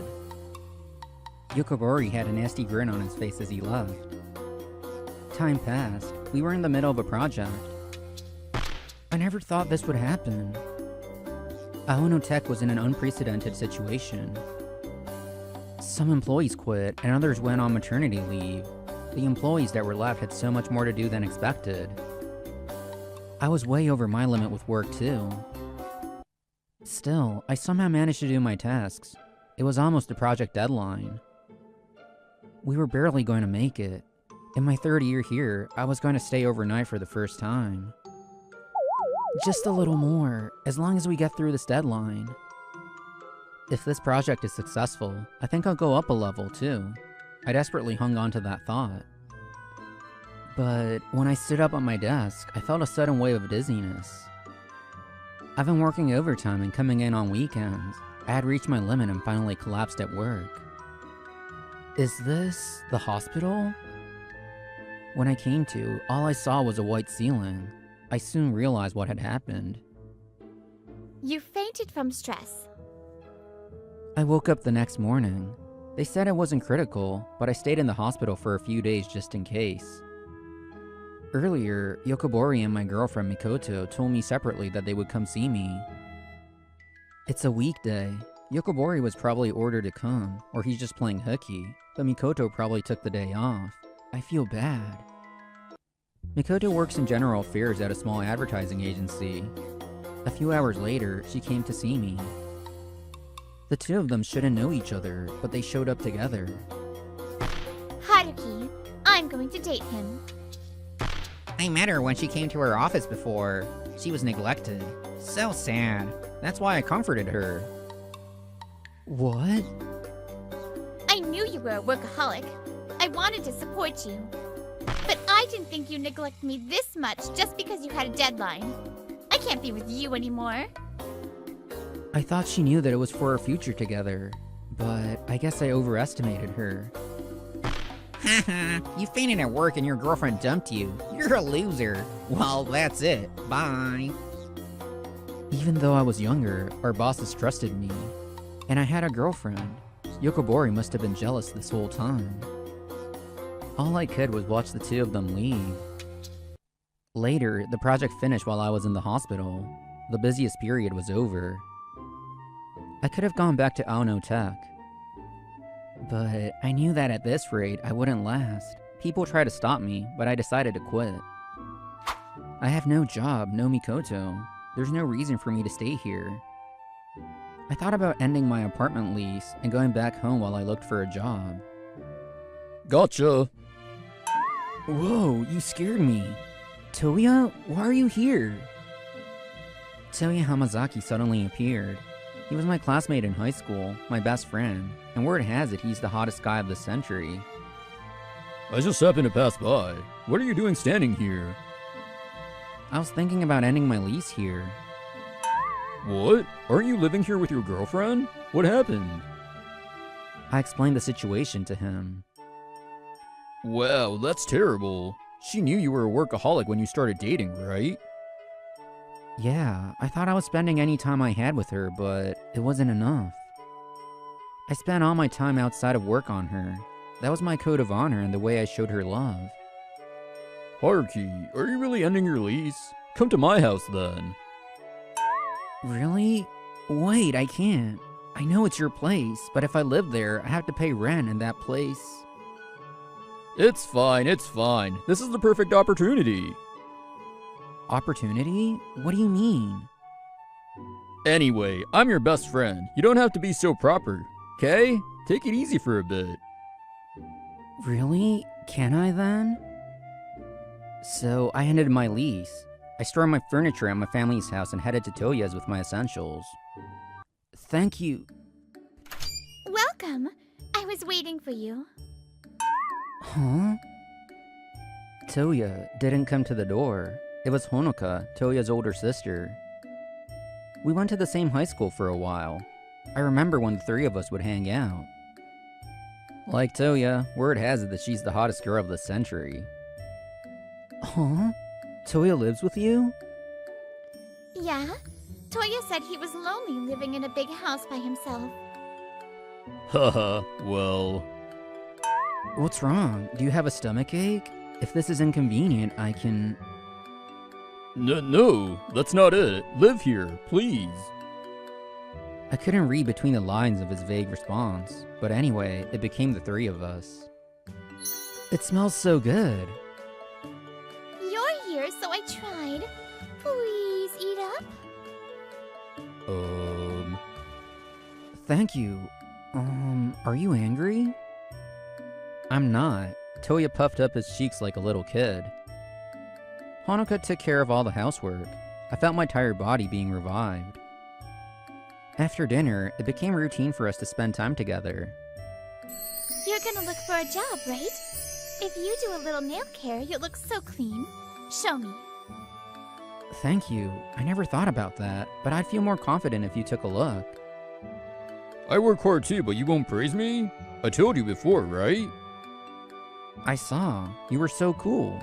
Yokobori had a nasty grin on his face as he left. Time passed. We were in the middle of a project. I never thought this would happen. Aono Tech was in an unprecedented situation. Some employees quit, and others went on maternity leave. The employees that were left had so much more to do than expected. I was way over my limit with work too. Still, I somehow managed to do my tasks. It was almost the project deadline. We were barely going to make it. In my third year here, I was going to stay overnight for the first time. Just a little more, as long as we get through this deadline. If this project is successful, I think I'll go up a level too. I desperately hung on to that thought. But when I stood up at my desk, I felt a sudden wave of dizziness. I've been working overtime and coming in on weekends. I had reached my limit and finally collapsed at work. Is this the hospital? When I came to, all I saw was a white ceiling. I soon realized what had happened. You fainted from stress. I woke up the next morning. They said it wasn't critical, but I stayed in the hospital for a few days just in case. Earlier, Yokobori and my girlfriend Mikoto told me separately that they would come see me. It's a weekday. Yokobori was probably ordered to come, or he's just playing hooky, but Mikoto probably took the day off. I feel bad. Mikoto works in general affairs at a small advertising agency. A few hours later, she came to see me. The two of them shouldn't know each other, but they showed up together. Haruki, I'm going to date him. I met her when she came to her office before. She was neglected. So sad. That's why I comforted her. What? I knew you were a workaholic. I wanted to support you. But I didn't think you neglected me this much just because you had a deadline. I can't be with you anymore. I thought she knew that it was for our future together, but I guess I overestimated her. Haha, you fainted at work and your girlfriend dumped you. You're a loser. Well, that's it. Bye. Even though I was younger, our bosses trusted me, and I had a girlfriend. Yokobori must have been jealous this whole time. All I could was watch the two of them leave. Later, the project finished while I was in the hospital. The busiest period was over. I could have gone back to Aono Tech, but I knew that at this rate I wouldn't last. People tried to stop me, but I decided to quit. I have no job, no Mikoto. There's no reason for me to stay here. I thought about ending my apartment lease and going back home while I looked for a job. Gotcha. Whoa, you scared me. Toya, why are you here? Toya Hamazaki suddenly appeared. He was my classmate in high school, my best friend, and word has it he's the hottest guy of the century. I just happened to pass by. What are you doing standing here? I was thinking about ending my lease here. What? Aren't you living here with your girlfriend? What happened? I explained the situation to him. Wow, that's terrible. She knew you were a workaholic when you started dating, right? Yeah, I thought I was spending any time I had with her, but it wasn't enough. I spent all my time outside of work on her. That was my code of honor and the way I showed her love. Haruki, are you really ending your lease? Come to my house then. Really? Wait, I can't. I know it's your place, but if I live there, I have to pay rent in that place. It's fine, it's fine. This is the perfect opportunity. Opportunity? What do you mean? Anyway, I'm your best friend. You don't have to be so proper, okay? Take it easy for a bit. Really? Can I then? So I ended my lease. I stored my furniture at my family's house and headed to Toya's with my essentials. Thank you. Welcome. I was waiting for you. Huh? Toya didn't come to the door. It was Honoka, Toya's older sister. We went to the same high school for a while. I remember when the three of us would hang out. Like Toya, word has it that she's the hottest girl of the century. Huh? Toya lives with you? Yeah? Toya said he was lonely living in a big house by himself. Haha, well... What's wrong? Do you have a stomach ache? If this is inconvenient, I can... No, that's not it. Live here, please. I couldn't read between the lines of his vague response, but anyway, it became the three of us. It smells so good. You're here, so I tried. Please eat up. Thank you. Are you angry? I'm not. Toya puffed up his cheeks like a little kid. Honoka took care of all the housework. I felt my tired body being revived. After dinner, it became routine for us to spend time together. You're gonna look for a job, right? If you do a little nail care, you'll look so clean. Show me. Thank you. I never thought about that, but I'd feel more confident if you took a look. I work hard too, but you won't praise me? I told you before, right? I saw. You were so cool.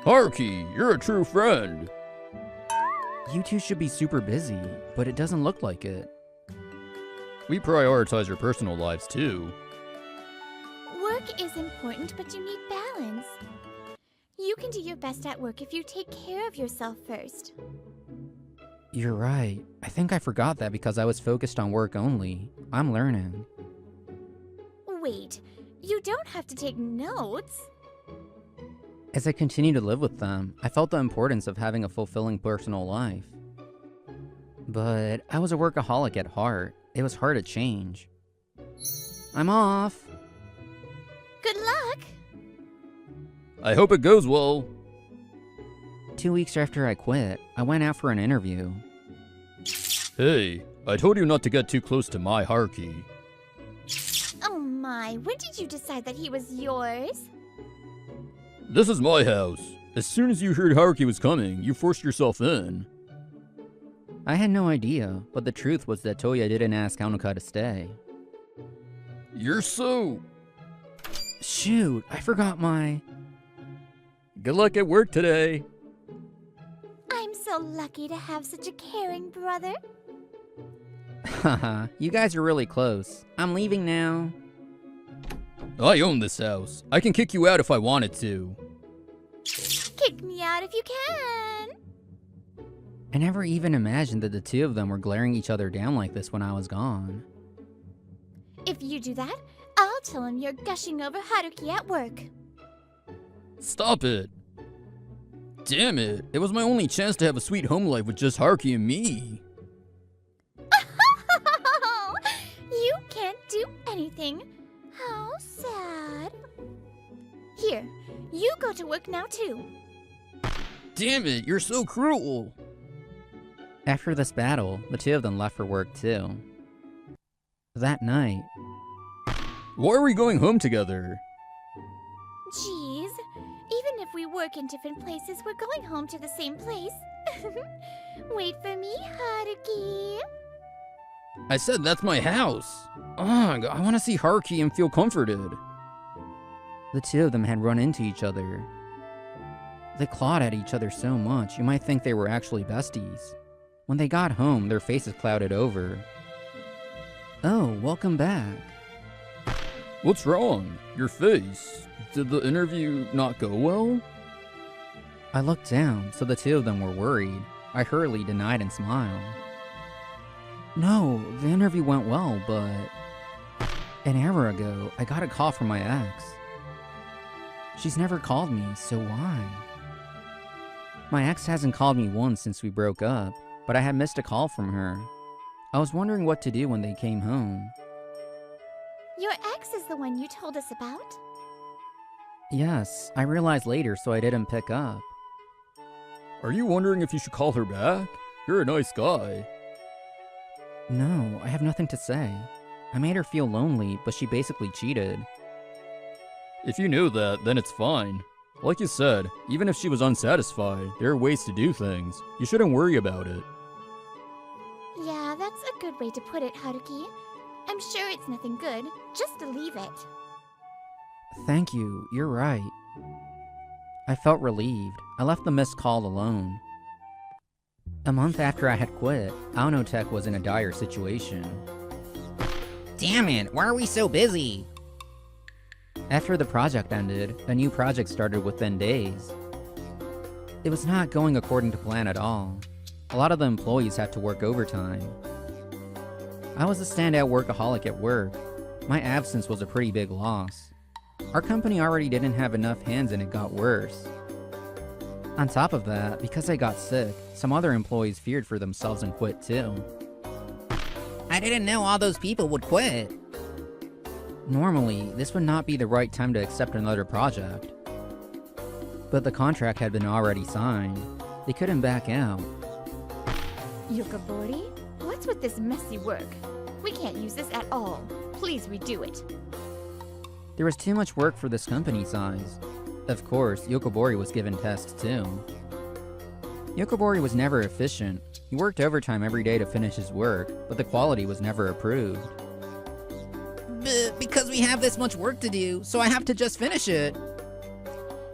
Haruki, you're a true friend. You two should be super busy, but it doesn't look like it. We prioritize your personal lives too. Work is important, but you need balance. You can do your best at work if you take care of yourself first. You're right. I think I forgot that because I was focused on work only. I'm learning. Wait, you don't have to take notes. As I continued to live with them, I felt the importance of having a fulfilling personal life. But I was a workaholic at heart. It was hard to change. I'm off! Good luck! I hope it goes well. 2 weeks after I quit, I went out for an interview. Hey, I told you not to get too close to my Haruki. Oh my, when did you decide that he was yours? This is my house. As soon as you heard Haruki was coming, you forced yourself in. I had no idea, but the truth was that Toya didn't ask Hanuka to stay. You're so... Shoot, I forgot my... Good luck at work today. I'm so lucky to have such a caring brother. Haha, you guys are really close. I'm leaving now. I own this house. I can kick you out if I wanted to. Kick me out if you can. I never even imagined that the two of them were glaring each other down like this when I was gone. If you do that, I'll tell him you're gushing over Haruki at work. Stop it. Damn it. It was my only chance to have a sweet home life with just Haruki and me. You can't do anything. How sad. Here, you go to work now too. Damn it, you're so cruel. After this battle, the two of them left for work too. That night... Why are we going home together? Jeez, even if we work in different places, we're going home to the same place. Wait for me, Haruki. I said that's my house. Ugh, I want to see Haruki and feel comforted. The two of them had run into each other. They clawed at each other so much, you might think they were actually besties. When they got home, their faces clouded over. Oh, welcome back. What's wrong? Your face. Did the interview not go well? I looked down, so the two of them were worried. I hurriedly denied and smiled. No, the interview went well, but... An hour ago, I got a call from my ex. She's never called me, so why? My ex hasn't called me once since we broke up, but I had missed a call from her. I was wondering what to do when they came home. Your ex is the one you told us about? Yes, I realized later, so I didn't pick up. Are you wondering if you should call her back? You're a nice guy. No, I have nothing to say. I made her feel lonely, but she basically cheated. If you knew that, then it's fine. Like you said, even if she was unsatisfied, there are ways to do things. You shouldn't worry about it. Yeah, that's a good way to put it, Haruki. I'm sure it's nothing good, just to leave it. Thank you, you're right. I felt relieved. I left the missed call alone. A month after I had quit, Aonotech was in a dire situation. Damn it, why are we so busy? After the project ended, a new project started within days. It was not going according to plan at all. A lot of the employees had to work overtime. I was a standout workaholic at work. My absence was a pretty big loss. Our company already didn't have enough hands and it got worse. On top of that, because I got sick, some other employees feared for themselves and quit too. I didn't know all those people would quit. Normally, this would not be the right time to accept another project. But the contract had been already signed. They couldn't back out. Yokobori, what's with this messy work? We can't use this at all. Please redo it. There was too much work for this company size. Of course, Yokobori was given tasks too. Yokobori was never efficient. He worked overtime every day to finish his work, but the quality was never approved. Because we have this much work to do, so I have to just finish it.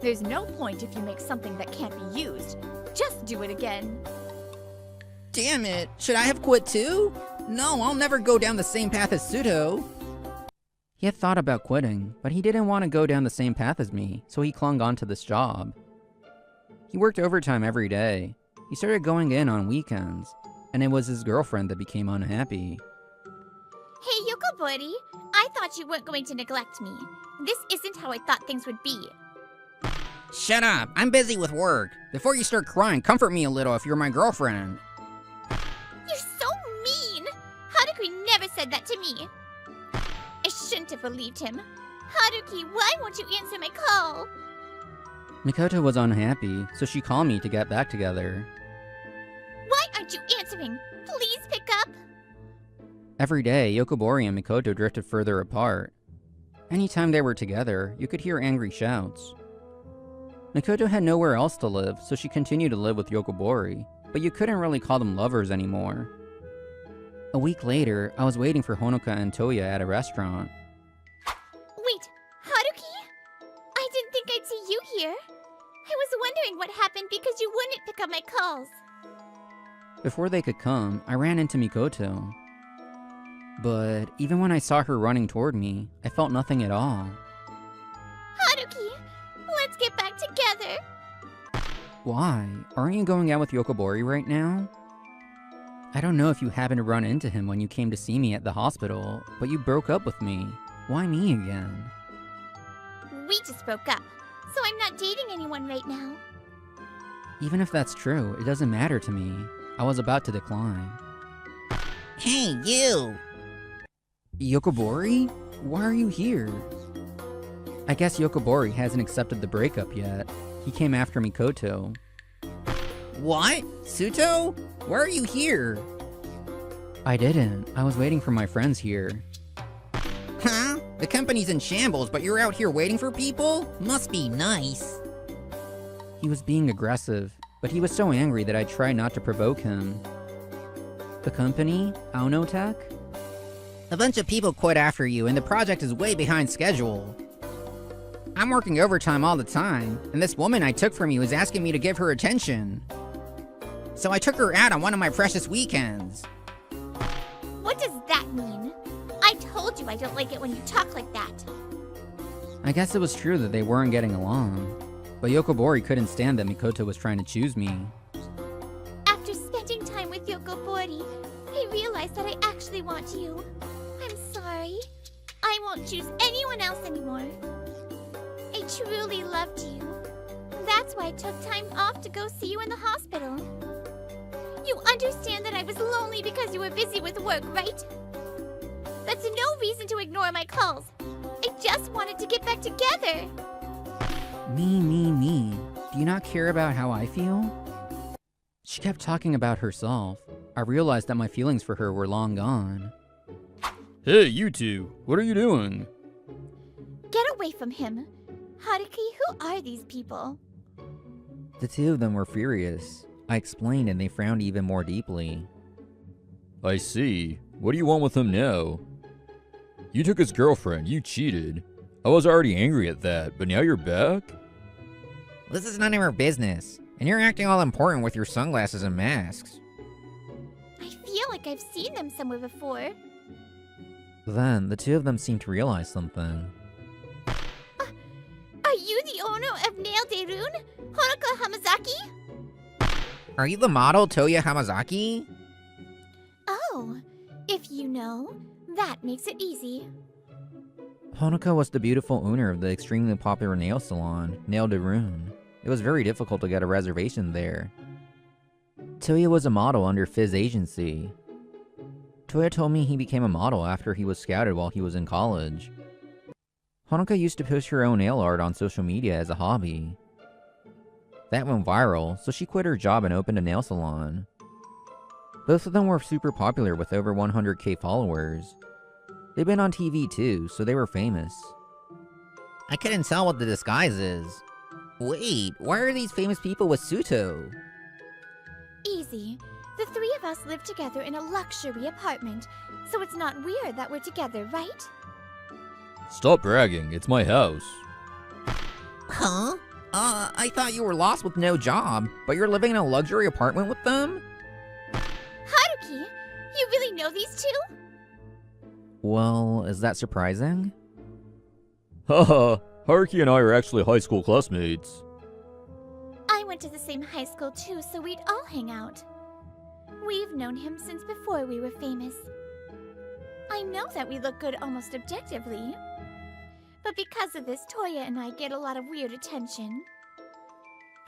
There's no point if you make something that can't be used. Just do it again. Damn it, should I have quit too? No, I'll never go down the same path as Suto. He had thought about quitting, but he didn't want to go down the same path as me, so he clung on to this job. He worked overtime every day. He started going in on weekends, and it was his girlfriend that became unhappy. Hey, Yokobori, I thought you weren't going to neglect me. This isn't how I thought things would be. Shut up, I'm busy with work. Before you start crying, comfort me a little if you're my girlfriend. You're so mean! Haruki never said that to me. I shouldn't have believed him. Haruki, why won't you answer my call? Mikoto was unhappy, so she called me to get back together. Why aren't you answering? Please pick up. Every day, Yokobori and Mikoto drifted further apart. Anytime they were together, you could hear angry shouts. Mikoto had nowhere else to live, so she continued to live with Yokobori, but you couldn't really call them lovers anymore. A week later, I was waiting for Honoka and Toya at a restaurant. Wait, Haruki? I didn't think I'd see you here. I was wondering what happened because you wouldn't pick up my calls. Before they could come, I ran into Mikoto. But even when I saw her running toward me, I felt nothing at all. Haruki, let's get back together. Why? Aren't you going out with Yokobori right now? I don't know if you happened to run into him when you came to see me at the hospital, but you broke up with me. Why me again? We just broke up, so I'm not dating anyone right now. Even if that's true, it doesn't matter to me. I was about to decline. Hey, you! Yokobori? Why are you here? I guess Yokobori hasn't accepted the breakup yet. He came after Mikoto. What? Suto? Why are you here? I didn't. I was waiting for my friends here. Huh? The company's in shambles, but you're out here waiting for people? Must be nice. He was being aggressive, but he was so angry that I tried not to provoke him. The company? Aonotech? A bunch of people quit after you, and the project is way behind schedule. I'm working overtime all the time, and this woman I took from you is asking me to give her attention. So I took her out on one of my precious weekends. What does that mean? I told you I don't like it when you talk like that. I guess it was true that they weren't getting along, but Yokobori couldn't stand that Mikoto was trying to choose me. After spending time with Yokobori, I realized that I actually want you. I'm sorry. I won't choose anyone else anymore. I truly loved you. That's why I took time off to go see you in the hospital. You understand that I was lonely because you were busy with work, right? That's no reason to ignore my calls. I just wanted to get back together. Me. Do you not care about how I feel? She kept talking about herself. I realized that my feelings for her were long gone. Hey, you two, what are you doing? Get away from him. Haruki, who are these people? The two of them were furious. I explained and they frowned even more deeply. I see. What do you want with him now? You took his girlfriend, you cheated. I was already angry at that, but now you're back? This is none of your business, and you're acting all important with your sunglasses and masks. I feel like I've seen them somewhere before. Then, the two of them seemed to realize something. Are you the owner of Nail de Rune, Honoka Hamazaki? Are you the model, Toya Hamazaki? Oh, if you know, that makes it easy. Honoka was the beautiful owner of the extremely popular nail salon, Nail de Rune. It was very difficult to get a reservation there. Toya was a model under Fizz agency. Toya told me he became a model after he was scouted while he was in college. Honoka used to post her own nail art on social media as a hobby. That went viral, so she quit her job and opened a nail salon. Both of them were super popular with over 100k followers. They've been on TV too, so they were famous. I couldn't tell what the disguise is. Wait, why are these famous people with Suto? Easy. The three of us live together in a luxury apartment, so it's not weird that we're together, right? Stop bragging, it's my house. Huh? I thought you were lost with no job, but you're living in a luxury apartment with them? Haruki, you really know these two? Well, is that surprising? Haha, Haruki and I are actually high school classmates. I went to the same high school too, so we'd all hang out. We've known him since before we were famous. I know that we look good almost objectively. But because of this, Toya and I get a lot of weird attention.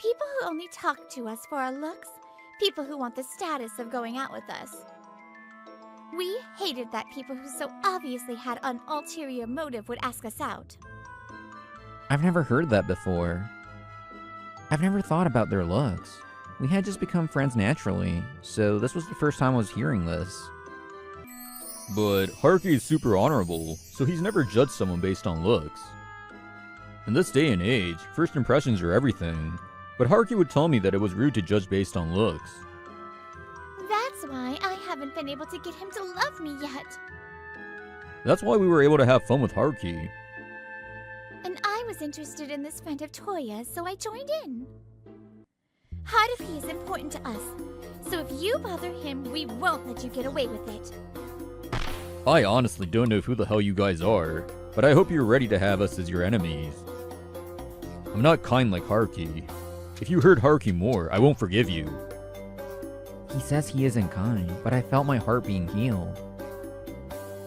People who only talk to us for our looks, people who want the status of going out with us. We hated that people who so obviously had an ulterior motive would ask us out. I've never heard that before. I've never thought about their looks. We had just become friends naturally, so this was the first time I was hearing this. But Haruki is super honorable, so he's never judged someone based on looks. In this day and age, first impressions are everything, but Haruki would tell me that it was rude to judge based on looks. That's why I haven't been able to get him to love me yet. That's why we were able to have fun with Haruki. And I was interested in this friend of Toya, so I joined in. Haruki is important to us, so if you bother him, we won't let you get away with it. I honestly don't know who the hell you guys are, but I hope you're ready to have us as your enemies. I'm not kind like Haruki. If you hurt Haruki more, I won't forgive you. He says he isn't kind, but I felt my heart being healed.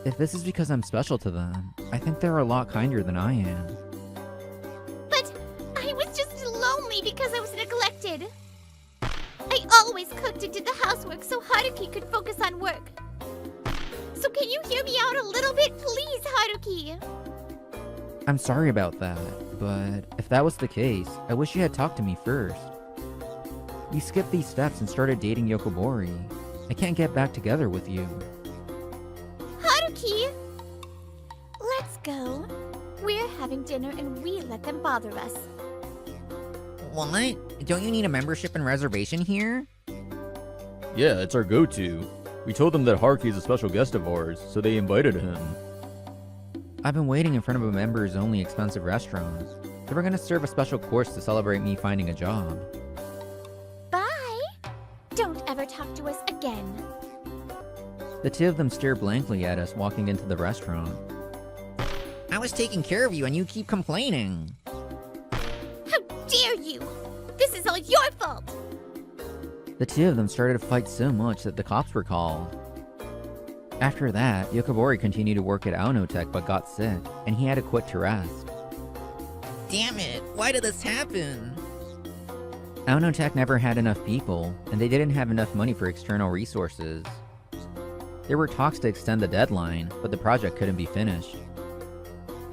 If this is because I'm special to them, I think they're a lot kinder than I am. But I was just lonely because I was neglected. I always cooked and did the housework so Haruki could focus on work. So can you hear me out a little bit, please, Haruki? I'm sorry about that, but if that was the case, I wish you had talked to me first. You skipped these steps and started dating Yokobori. I can't get back together with you. Haruki! Let's go. We're having dinner and we let them bother us. What? Don't you need a membership and reservation here? Yeah, it's our go-to. We told them that Haruki is a special guest of ours, so they invited him. I've been waiting in front of a members-only expensive restaurant. They were gonna serve a special course to celebrate me finding a job. Bye! Don't ever talk to us again. The two of them stare blankly at us walking into the restaurant. I was taking care of you and you keep complaining. How dare you! This is all your fault! The two of them started to fight so much that the cops were called. After that, Yokobori continued to work at Aonotech but got sick, and he had to quit to rest. Damn it, why did this happen? Aonotech never had enough people, and they didn't have enough money for external resources. There were talks to extend the deadline, but the project couldn't be finished.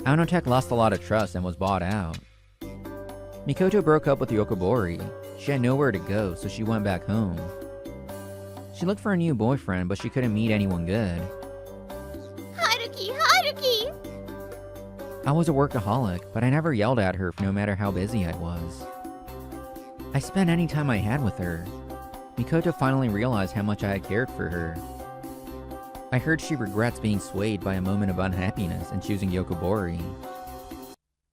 Aonotech lost a lot of trust and was bought out. Mikoto broke up with Yokobori. She had nowhere to go, so she went back home. She looked for a new boyfriend, but she couldn't meet anyone good. Haruki! Haruki! I was a workaholic, but I never yelled at her no matter how busy I was. I spent any time I had with her. Mikoto finally realized how much I had cared for her. I heard she regrets being swayed by a moment of unhappiness and choosing Yokobori.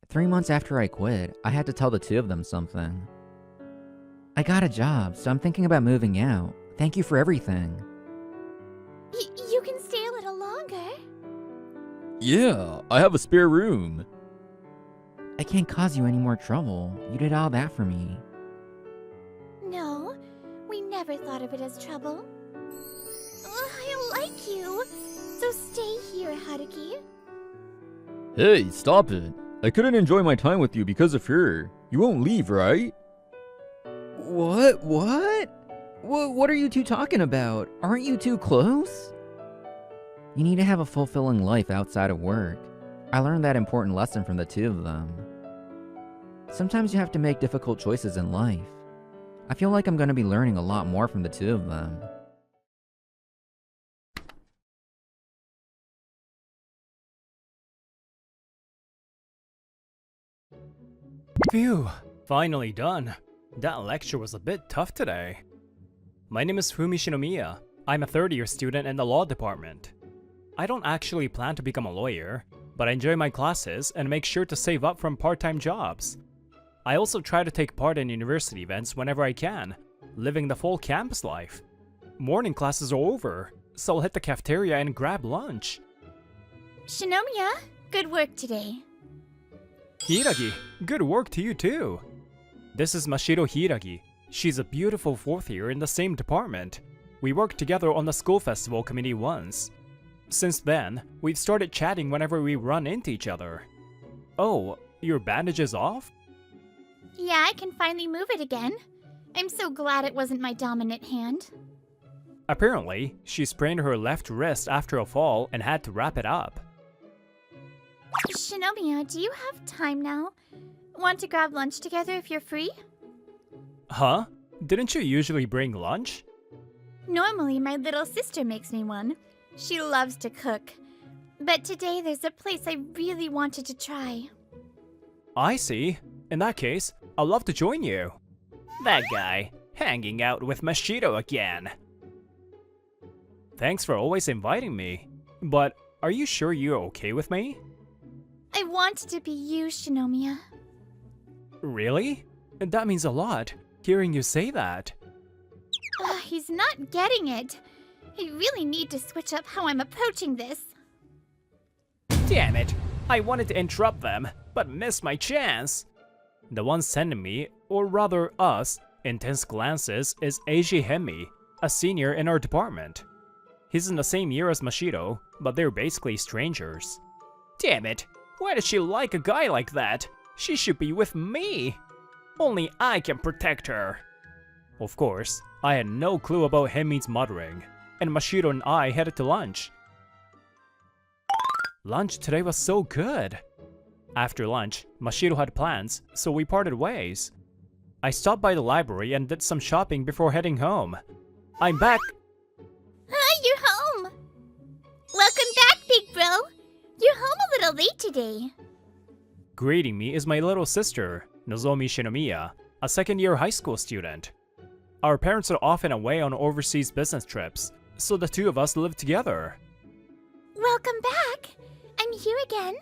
3 months after I quit, I had to tell the two of them something. I got a job, so I'm thinking about moving out. Thank you for everything. You can stay a little longer. Yeah, I have a spare room. I can't cause you any more trouble. You did all that for me. No, we never thought of it as trouble. I like you. So stay here, Haruki. Hey, stop it. I couldn't enjoy my time with you because of her. You won't leave, right? What? What are you two talking about? Aren't you two close? You need to have a fulfilling life outside of work. I learned that important lesson from the two of them. Sometimes you have to make difficult choices in life. I feel like I'm gonna be learning a lot more from the two of them. Phew, finally done. That lecture was a bit tough today. My name is Fumi Shinomiya. I'm a third-year student in the law department. I don't actually plan to become a lawyer, but I enjoy my classes and make sure to save up from part-time jobs. I also try to take part in university events whenever I can, living the full campus life. Morning classes are over, so I'll hit the cafeteria and grab lunch. Shinomiya, good work today. Hiragi, good work to you too. This is Mashiro Hiragi. She's a beautiful fourth year in the same department. We worked together on the school festival committee once. Since then, we've started chatting whenever we run into each other. Oh, your bandage is off? Yeah, I can finally move it again. I'm so glad it wasn't my dominant hand. Apparently, she sprained her left wrist after a fall and had to wrap it up. Shinomiya, do you have time now? Want to grab lunch together if you're free? Huh? Didn't you usually bring lunch? Normally, my little sister makes me one. She loves to cook. But today there's a place I really wanted to try. I see. In that case, I'd love to join you. That guy, hanging out with Mashiro again. Thanks for always inviting me. But are you sure you're okay with me? I wanted to be you, Shinomiya. Really? That means a lot, hearing you say that. He's not getting it. I really need to switch up how I'm approaching this. Damn it! I wanted to interrupt them, but missed my chance. The one sending me, or rather us, intense glances is Eiji Hemi, a senior in our department. He's in the same year as Mashiro, but they're basically strangers. Damn it! Why does she like a guy like that? She should be with me! Only I can protect her! Of course, I had no clue about Hemi's muttering, and Mashiro and I headed to lunch. Lunch today was so good! After lunch, Mashiro had plans, so we parted ways. I stopped by the library and did some shopping before heading home. I'm back! You're home! Welcome back, big bro! You're home a little late today. Greeting me is my little sister, Nozomi Shinomiya, a second-year high school student. Our parents are often away on overseas business trips, so the two of us live together. Welcome back! I'm here again.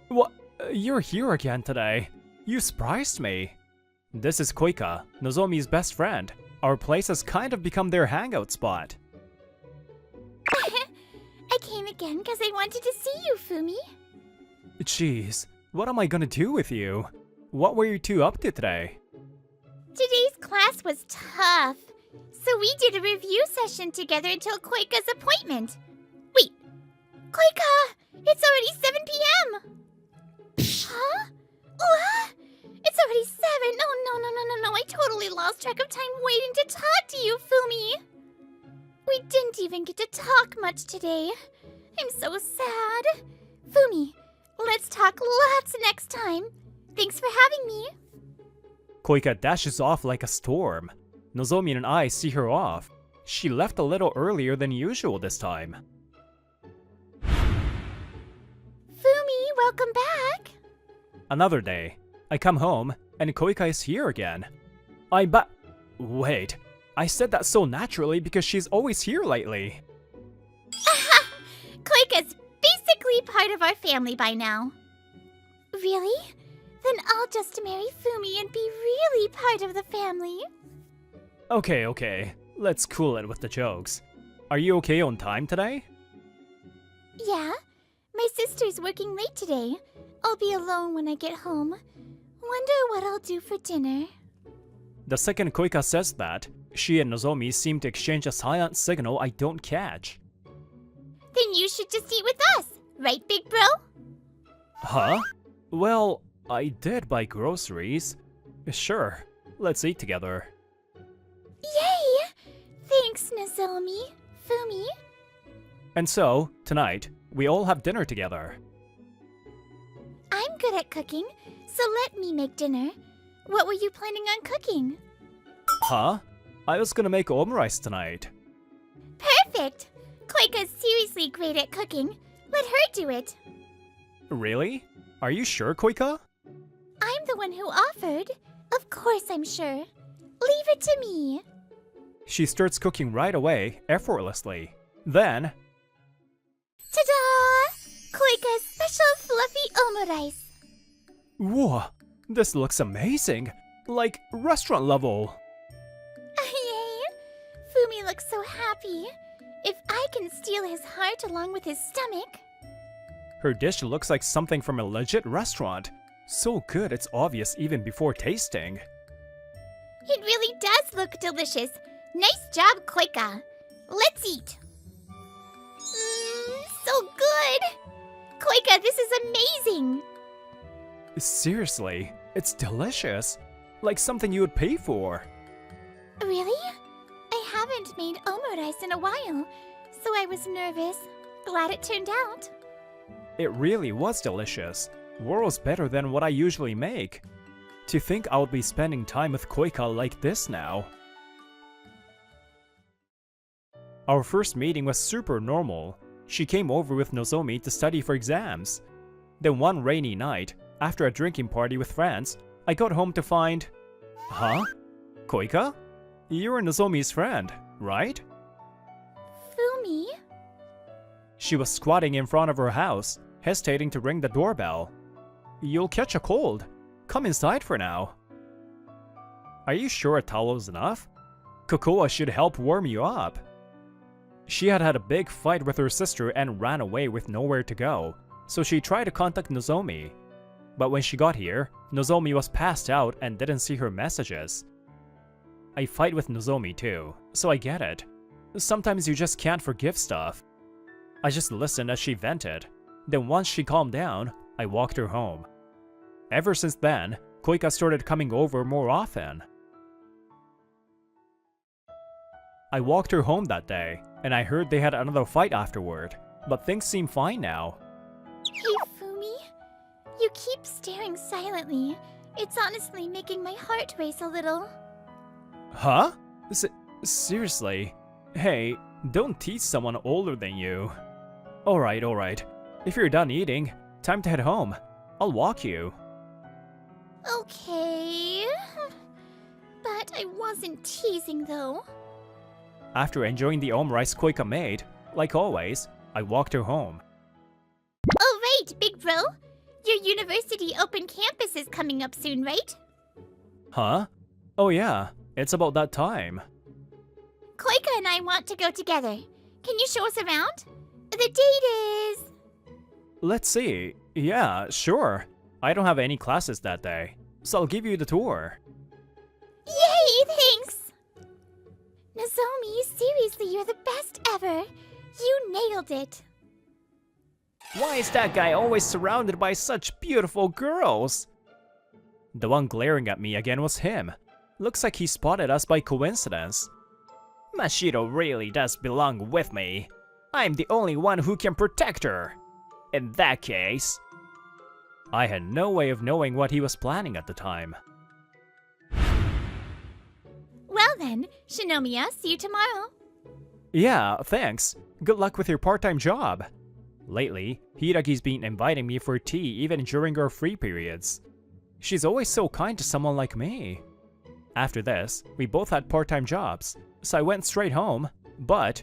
What? You're here again today. You surprised me. This is Koika, Nozomi's best friend. Our place has kind of become their hangout spot. I came again because I wanted to see you, Fumi. Jeez, what am I gonna do with you? What were you two up to today? Today's class was tough, so we did a review session together until Koika's appointment. Wait, Koika! It's already 7 p.m. Huh? What? It's already 7. Oh, no. I totally lost track of time waiting to talk to you, Fumi. We didn't even get to talk much today. I'm so sad. Fumi, let's talk lots next time. Thanks for having me. Koika dashes off like a storm. Nozomi and I see her off. She left a little earlier than usual this time. Fumi, welcome back. Another day. I come home, and Koika is here again. Wait, I said that so naturally because she's always here lately. Koika's basically part of our family by now. Really? Then I'll just marry Fumi and be really part of the family. Okay, let's cool it with the jokes. Are you okay on time today? Yeah, my sister's working late today. I'll be alone when I get home. Wonder what I'll do for dinner. The second Koika says that, she and Nozomi seem to exchange a silent signal I don't catch. Then you should just eat with us, right, big bro? Huh? Well, I did buy groceries. Sure, let's eat together. Yay! Thanks, Nozomi. Fumi. And so, tonight, we all have dinner together. I'm good at cooking, so let me make dinner. What were you planning on cooking? Huh? I was gonna make omurice tonight. Perfect! Koika's seriously great at cooking. Let her do it. Really? Are you sure, Koika? I'm the one who offered. Of course I'm sure. Leave it to me. She starts cooking right away, effortlessly. Then, Ta-da! Koika's special fluffy omurice. whoa, this looks amazing. Like restaurant level. Yay! Fumi looks so happy. If I can steal his heart along with his stomach. Her dish looks like something from a legit restaurant. So good it's obvious even before tasting. It really does look delicious. Nice job, Koika. Let's eat. So good. Koika, this is amazing. Seriously, it's delicious. Like something you would pay for. Really? I haven't made omurice in a while, so I was nervous. Glad it turned out. It really was delicious. Worlds better than what I usually make. To think I would be spending time with Koika like this now. Our first meeting was super normal. She came over with Nozomi to study for exams. Then one rainy night, after a drinking party with friends, I got home to find... Huh? Koika? You're Nozomi's friend, right? Fumi? She was squatting in front of her house, hesitating to ring the doorbell. You'll catch a cold. Come inside for now. Are you sure a towel is enough? Kokoa should help warm you up. She had had a big fight with her sister and ran away with nowhere to go, so she tried to contact Nozomi. But when she got here, Nozomi was passed out and didn't see her messages. I fight with Nozomi too, so I get it. Sometimes you just can't forgive stuff. I just listened as she vented. Then once she calmed down, I walked her home. Ever since then, Koika started coming over more often. I walked her home that day, and I heard they had another fight afterward, but things seem fine now. Hey, Fumi. You keep staring silently. It's honestly making my heart race a little. Huh? Seriously? Hey, don't tease someone older than you. Alright. If you're done eating, time to head home. I'll walk you. Okay. But I wasn't teasing, though. After enjoying the omurice Koika made, like always, I walked her home. Oh, right, big bro. Your university open campus is coming up soon, right? Huh? Oh yeah, it's about that time. Koika and I want to go together. Can you show us around? The date is... Let's see. Yeah, sure. I don't have any classes that day, so I'll give you the tour. Yay, thanks! Nozomi, seriously, you're the best ever. You nailed it. Why is that guy always surrounded by such beautiful girls? The one glaring at me again was him. Looks like he spotted us by coincidence. Mashiro really does belong with me. I'm the only one who can protect her. In that case... I had no way of knowing what he was planning at the time. Well then, Shinomiya, see you tomorrow. Yeah, thanks. Good luck with your part-time job. Lately, Hiragi's been inviting me for tea even during our free periods. She's always so kind to someone like me. After this, we both had part-time jobs, so I went straight home, but...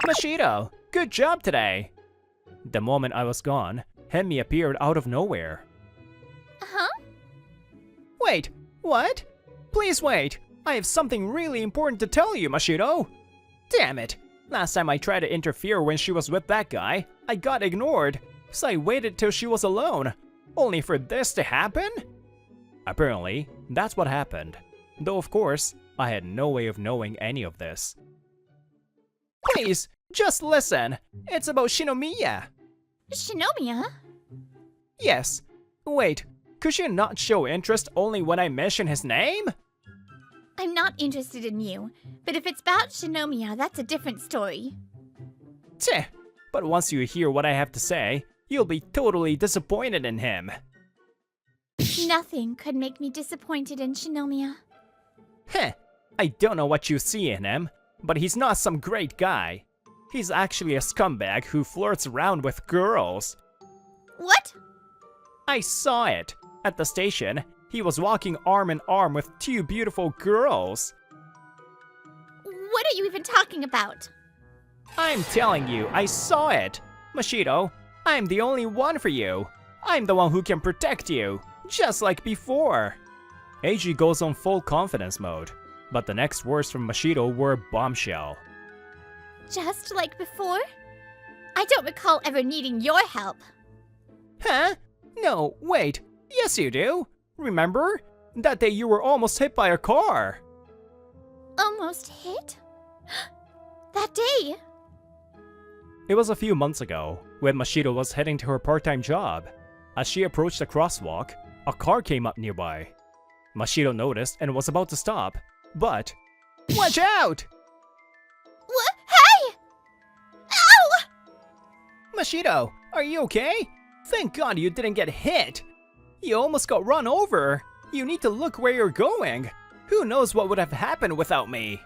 Mashiro, good job today! The moment I was gone, Hemi appeared out of nowhere. Huh? Wait, what? Please wait, I have something really important to tell you, Mashiro! Damn it! Last time I tried to interfere when she was with that guy, I got ignored, so I waited till she was alone, only for this to happen? Apparently, that's what happened. Though of course, I had no way of knowing any of this. Please, just listen! It's about Shinomiya! Shinomiya? Yes. Wait, could you not show interest only when I mention his name? I'm not interested in you, but if it's about Shinomiya, that's a different story. Tch, but once you hear what I have to say, you'll be totally disappointed in him. Nothing could make me disappointed in Shinomiya. Heh, I don't know what you see in him, but he's not some great guy. He's actually a scumbag who flirts around with girls. What? I saw it. At the station, he was walking arm in arm with 2 beautiful girls. What are you even talking about? I'm telling you, I saw it. Mashiro, I'm the only one for you. I'm the one who can protect you, just like before. Eiji goes on full confidence mode, but the next words from Mashiro were bombshell. Just like before? I don't recall ever needing your help. Huh? No, wait. Yes, you do. Remember? That day you were almost hit by a car. Almost hit? That day? It was a few months ago, when Mashiro was heading to her part-time job. As she approached the crosswalk, a car came up nearby. Mashiro noticed and was about to stop, but... Watch out! What? Hey! Ow! Mashiro, are you okay? Thank God you didn't get hit. You almost got run over. You need to look where you're going. Who knows what would have happened without me?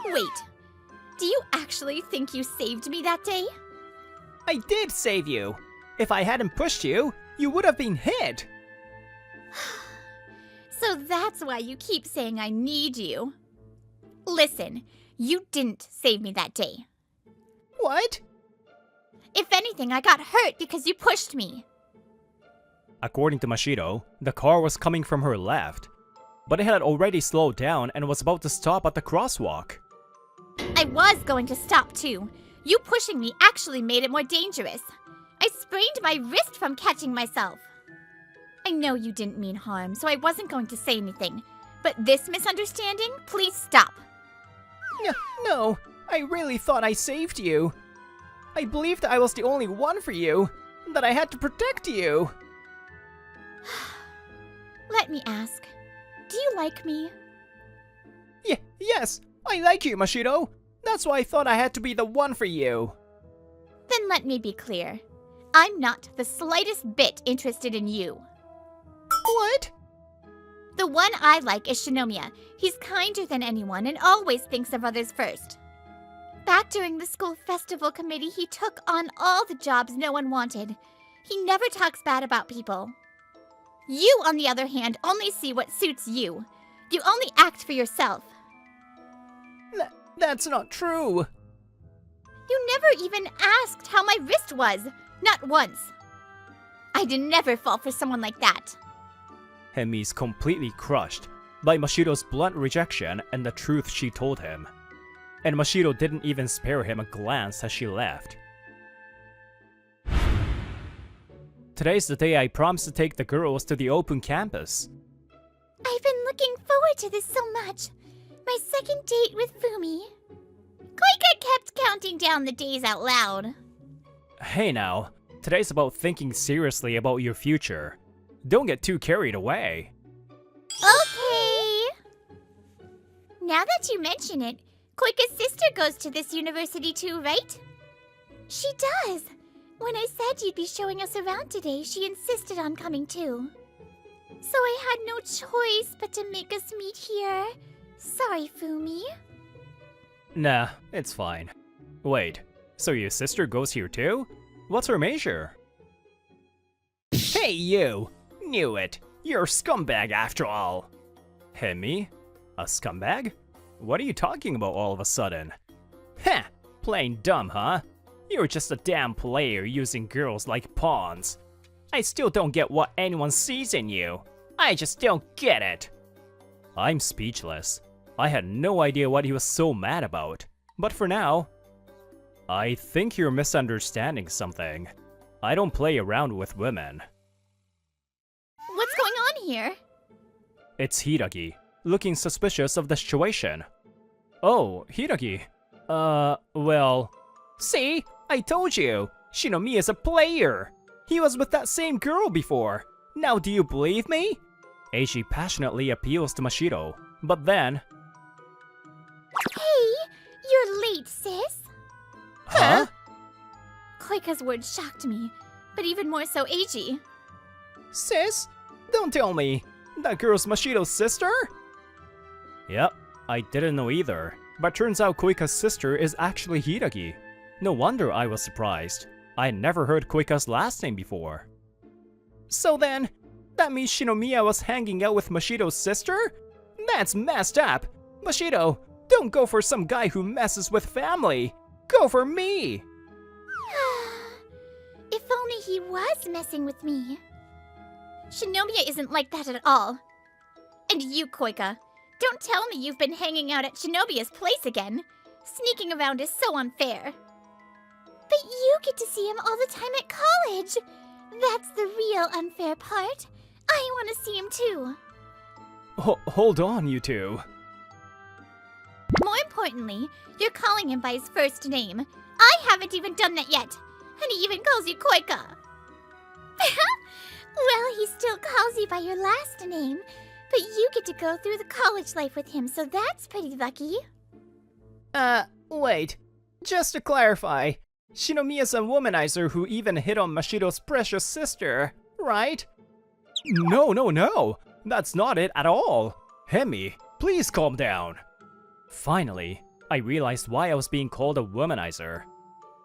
Wait. Do you actually think you saved me that day? I did save you. If I hadn't pushed you, you would have been hit. So that's why you keep saying I need you. Listen, you didn't save me that day. What? If anything, I got hurt because you pushed me. According to Mashiro, the car was coming from her left, but it had already slowed down and was about to stop at the crosswalk. I was going to stop too. You pushing me actually made it more dangerous. I sprained my wrist from catching myself. I know you didn't mean harm, so I wasn't going to say anything. But this misunderstanding, please stop. No, I really thought I saved you. I believed I was the only one for you, that I had to protect you. Let me ask, do you like me? Yes, I like you, Mashiro. That's why I thought I had to be the one for you. Then let me be clear. I'm not the slightest bit interested in you. What? The one I like is Shinomiya. He's kinder than anyone and always thinks of others first. Back during the school festival committee, he took on all the jobs no one wanted. He never talks bad about people. You, on the other hand, only see what suits you. You only act for yourself. That's not true. You never even asked how my wrist was. Not once. I'd never fall for someone like that. Hemi's completely crushed by Mashiro's blunt rejection and the truth she told him. And Mashiro didn't even spare him a glance as she left. Today's the day I promised to take the girls to the open campus. I've been looking forward to this so much. My second date with Fumi. Koika kept counting down the days out loud. Hey now, today's about thinking seriously about your future. Don't get too carried away. Okay. Now that you mention it, Koika's sister goes to this university too, right? She does. When I said you'd be showing us around today, she insisted on coming too. So I had no choice but to make us meet here. Sorry, Fumi. Nah, it's fine. Wait, so your sister goes here too? What's her major? Hey you! Knew it! You're a scumbag after all! Hemi? A scumbag? What are you talking about all of a sudden? Heh! Plain dumb, huh? You're just a damn player using girls like pawns. I still don't get what anyone sees in you. I just don't get it. I'm speechless. I had no idea what he was so mad about. But for now, I think you're misunderstanding something. I don't play around with women. What's going on here? It's Hiragi, looking suspicious of the situation. Oh, Hiragi. Well... See? I told you! Shinomiya is a player! He was with that same girl before! Now do you believe me? Eiji passionately appeals to Mashiro, but then... Hey, you're late, sis. Huh? Koika's words shocked me, but even more so Eiji. Sis? Don't tell me. That girl's Mashiro's sister? Yep, I didn't know either. But turns out Koika's sister is actually Hiragi. No wonder I was surprised. I had never heard Koika's last name before. So then, that means Shinomiya was hanging out with Mashiro's sister? That's messed up. Mashiro, don't go for some guy who messes with family. Go for me. If only he was messing with me. Shinomiya isn't like that at all. And you, Koika, don't tell me you've been hanging out at Shinomiya's place again. Sneaking around is so unfair. But you get to see him all the time at college. That's the real unfair part. I want to see him too. Hold on, you two. More importantly, you're calling him by his first name. I haven't even done that yet. And he even calls you Koika. Well, he still calls you by your last name. But you get to go through the college life with him, so that's pretty lucky. Wait. Just to clarify, Shinomiya's a womanizer who even hit on Mashiro's precious sister, right? No. That's not it at all. Hemi, please calm down. Finally, I realized why I was being called a womanizer.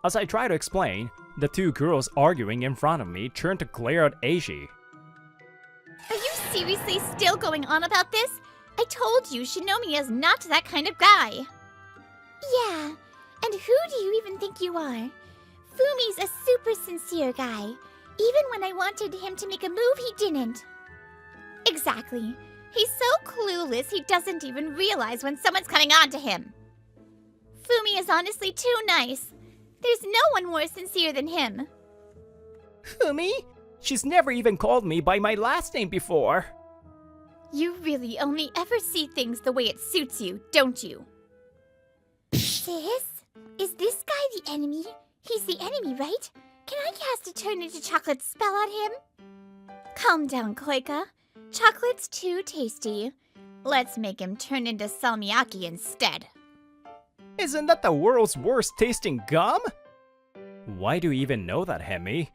As I try to explain, the two girls arguing in front of me turned to glare at Eiji. Are you seriously still going on about this? I told you Shinomiya's not that kind of guy. Yeah, and who do you even think you are? Fumi's a super sincere guy. Even when I wanted him to make a move, he didn't. Exactly. He's so clueless he doesn't even realize when someone's coming on to him. Fumi is honestly too nice. There's no one more sincere than him. Fumi? She's never even called me by my last name before. You really only ever see things the way it suits you, don't you? Sis? Is this guy the enemy? He's the enemy, right? Can I cast a turn into chocolate spell on him? Calm down, Koika. Chocolate's too tasty. Let's make him turn into salmiakki instead. Isn't that the world's worst tasting gum? Why do you even know that, Hemi?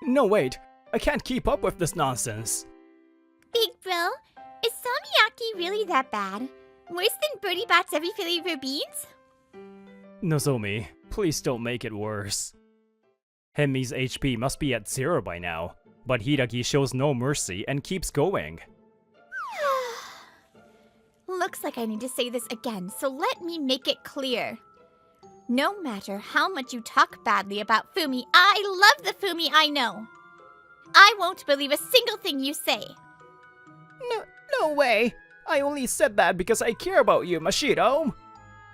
No, wait. I can't keep up with this nonsense. Big bro, is salmiakki really that bad? Worse than Birdie Bat's every flavor beans? Nozomi, please don't make it worse. Hemi's HP must be at 0 by now, but Hiragi shows no mercy and keeps going. Looks like I need to say this again, so let me make it clear. No matter how much you talk badly about Fumi, I love the Fumi I know. I won't believe a single thing you say. No way! I only said that because I care about you, Mashiro!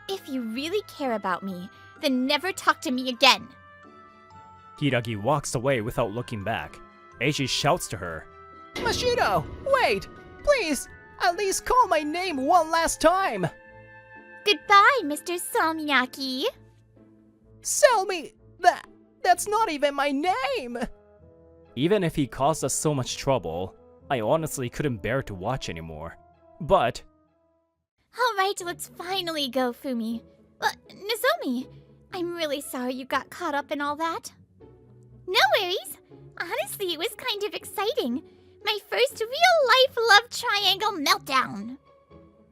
If you really care about me, then never talk to me again. Hiragi walks away without looking back. Eiji shouts to her. Mashiro, wait! Please, at least call my name one last time! Goodbye, Mr. Salmiakki. Selmy! That's not even my name! Even if he caused us so much trouble, I honestly couldn't bear to watch anymore. But... Alright, let's finally go, Fumi. Nozomi, I'm really sorry you got caught up in all that. No worries. Honestly, it was kind of exciting. My first real-life love triangle meltdown.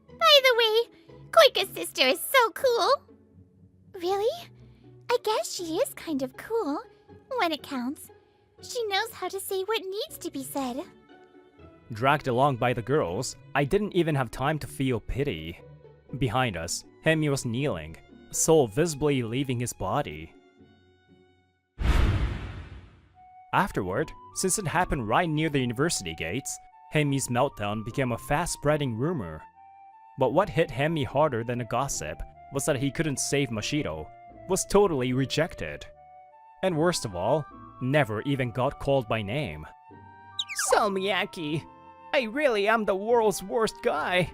By the way, Koika's sister is so cool. Really? I guess she is kind of cool, when it counts. She knows how to say what needs to be said. Dragged along by the girls, I didn't even have time to feel pity. Behind us, Hemi was kneeling, soul visibly leaving his body. Afterward, since it happened right near the university gates, Hemi's meltdown became a fast-spreading rumor. But what hit Hemi harder than a gossip was that he couldn't save Mashiro, was totally rejected. And worst of all, never even got called by name. Salmiakki, I really am the world's worst guy.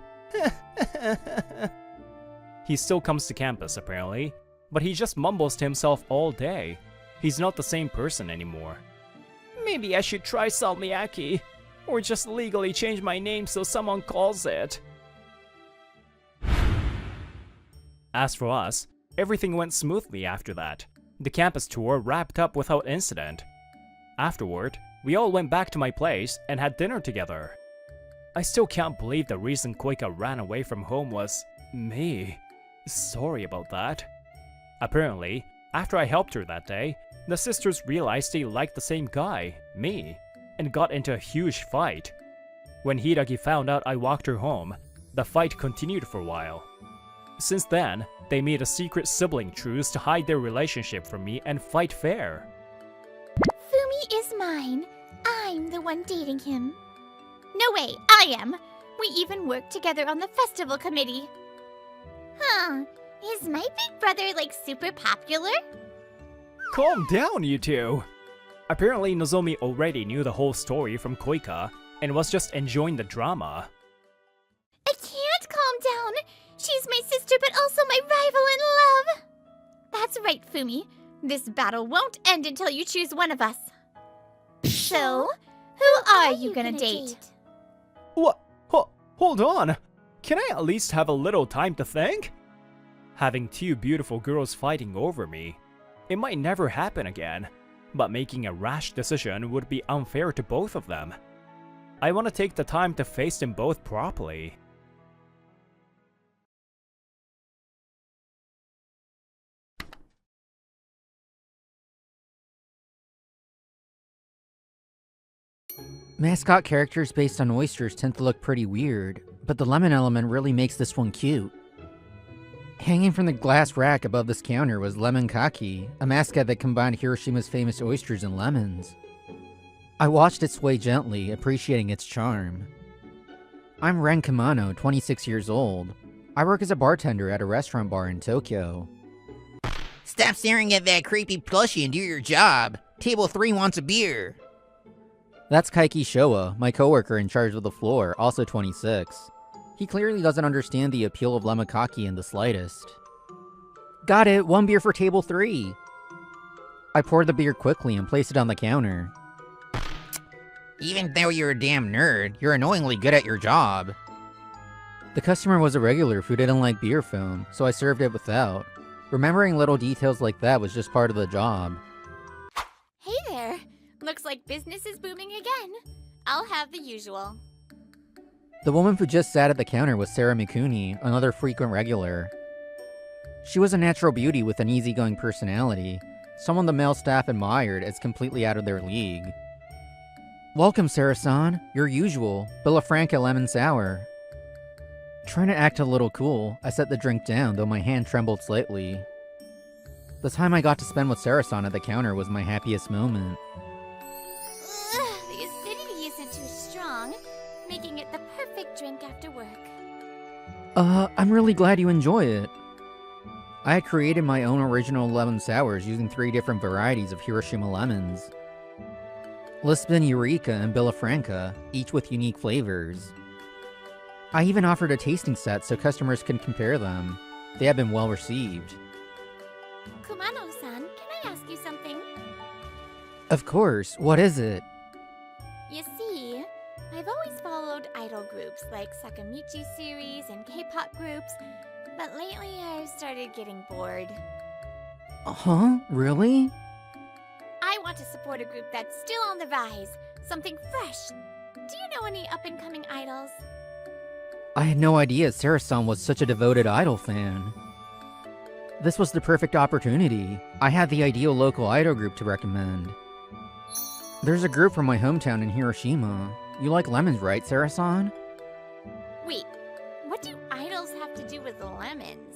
He still comes to campus apparently, but he just mumbles to himself all day. He's not the same person anymore. Maybe I should try Salmiakki, or just legally change my name so someone calls it. As for us, everything went smoothly after that. The campus tour wrapped up without incident. Afterward, we all went back to my place and had dinner together. I still can't believe the reason Koika ran away from home was me. Sorry about that. Apparently, after I helped her that day, the sisters realized they liked the same guy, me, and got into a huge fight. When Hiragi found out I walked her home, the fight continued for a while. Since then, they made a secret sibling truce to hide their relationship from me and fight fair. Fumi is mine. I'm the one dating him. No way, I am. We even worked together on the festival committee. Huh, is my big brother like super popular? Calm down, you two! Apparently Nozomi already knew the whole story from Koika and was just enjoying the drama. I can't calm down. She's my sister but also my rival in love. That's right, Fumi. This battle won't end until you choose one of us. So, who are you gonna date? What? Hold on! Can I at least have a little time to think? Having two beautiful girls fighting over me, it might never happen again, but making a rash decision would be unfair to both of them. I want to take the time to face them both properly. Mascot characters based on oysters tend to look pretty weird, but the lemon element really makes this one cute. Hanging from the glass rack above this counter was Lemon Kaki, a mascot that combined Hiroshima's famous oysters and lemons. I watched it sway gently, appreciating its charm. I'm Ren Kamano, 26 years old. I work as a bartender at a restaurant bar in Tokyo. Stop staring at that creepy plushie and do your job. Table 3 wants a beer. That's Kaiki Showa, my coworker in charge of the floor, also 26. He clearly doesn't understand the appeal of Lemon-kaki in the slightest. Got it, 1 beer for table 3. I poured the beer quickly and placed it on the counter. Even though you're a damn nerd, you're annoyingly good at your job. The customer was a regular who didn't like beer foam, so I served it without. Remembering little details like that was just part of the job. Hey there. Looks like business is booming again. I'll have the usual. The woman who just sat at the counter was Sarah Mikuni, another frequent regular. She was a natural beauty with an easygoing personality, someone the male staff admired as completely out of their league. Welcome, Sarah-san. Your usual, Villafranca lemon sour. Trying to act a little cool, I set the drink down, though my hand trembled slightly. The time I got to spend with Sarah-san at the counter was my happiest moment. The acidity isn't too strong, making it the perfect drink after work. I'm really glad you enjoy it. I had created my own original lemon sours using 3 different varieties of Hiroshima lemons. Lisbon, Eureka, and Villafranca, each with unique flavors. I even offered a tasting set so customers could compare them. They have been well received. Kumano-san, can I ask you something? Of course, what is it? You see, I've always followed idol groups like Sakamichi series and K-pop groups, but lately I've started getting bored. Huh? Really? I want to support a group that's still on the rise, something fresh. Do you know any up-and-coming idols? I had no idea Sarah-san was such a devoted idol fan. This was the perfect opportunity. I had the ideal local idol group to recommend. There's a group from my hometown in Hiroshima. You like lemons, right, Sarah-san? Wait, what do idols have to do with lemons?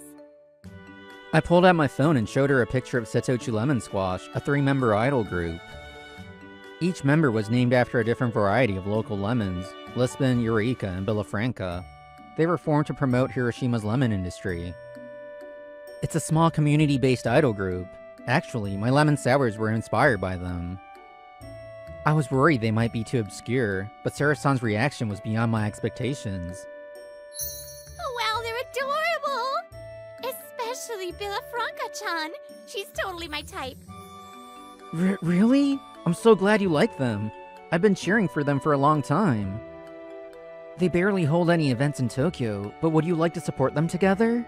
I pulled out my phone and showed her a picture of Setochu Lemon Squash, a 3-member idol group. Each member was named after a different variety of local lemons, Lisbon, Eureka, and Villafranca. They were formed to promote Hiroshima's lemon industry. It's a small community-based idol group. Actually, my lemon sours were inspired by them. I was worried they might be too obscure, but Sarah-san's reaction was beyond my expectations. Oh wow, they're adorable! Especially Villafranca-chan. She's totally my type. Really? I'm so glad you like them. I've been cheering for them for a long time. They barely hold any events in Tokyo, but would you like to support them together?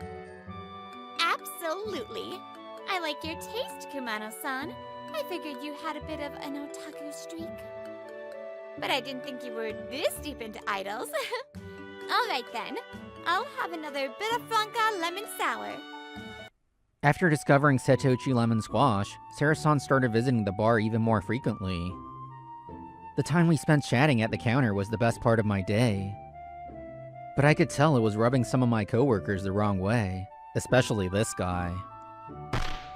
Absolutely. I like your taste, Kumano-san. I figured you had a bit of an otaku streak. But I didn't think you were this deep into idols. Alright then, I'll have another Billafranca lemon sour. After discovering Setochi Lemon Squash, Sarah-san started visiting the bar even more frequently. The time we spent chatting at the counter was the best part of my day. But I could tell it was rubbing some of my coworkers the wrong way, especially this guy.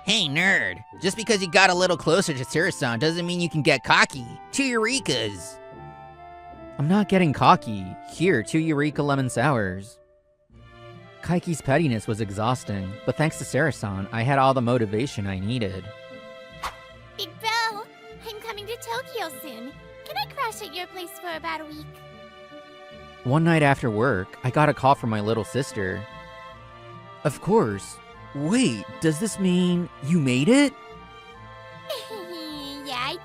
Hey, nerd. Just because you got a little closer to Sarah-san doesn't mean you can get cocky. 2 Eurekas. I'm not getting cocky. Here, 2 Eureka Lemon Sours. Kaiki's pettiness was exhausting, but thanks to Sarah-san, I had all the motivation I needed. Big Bro, I'm coming to Tokyo soon. Can I crash at your place for about a week? One night after work, I got a call from my little sister. Of course. Wait, does this mean you made it? Yeah, I did.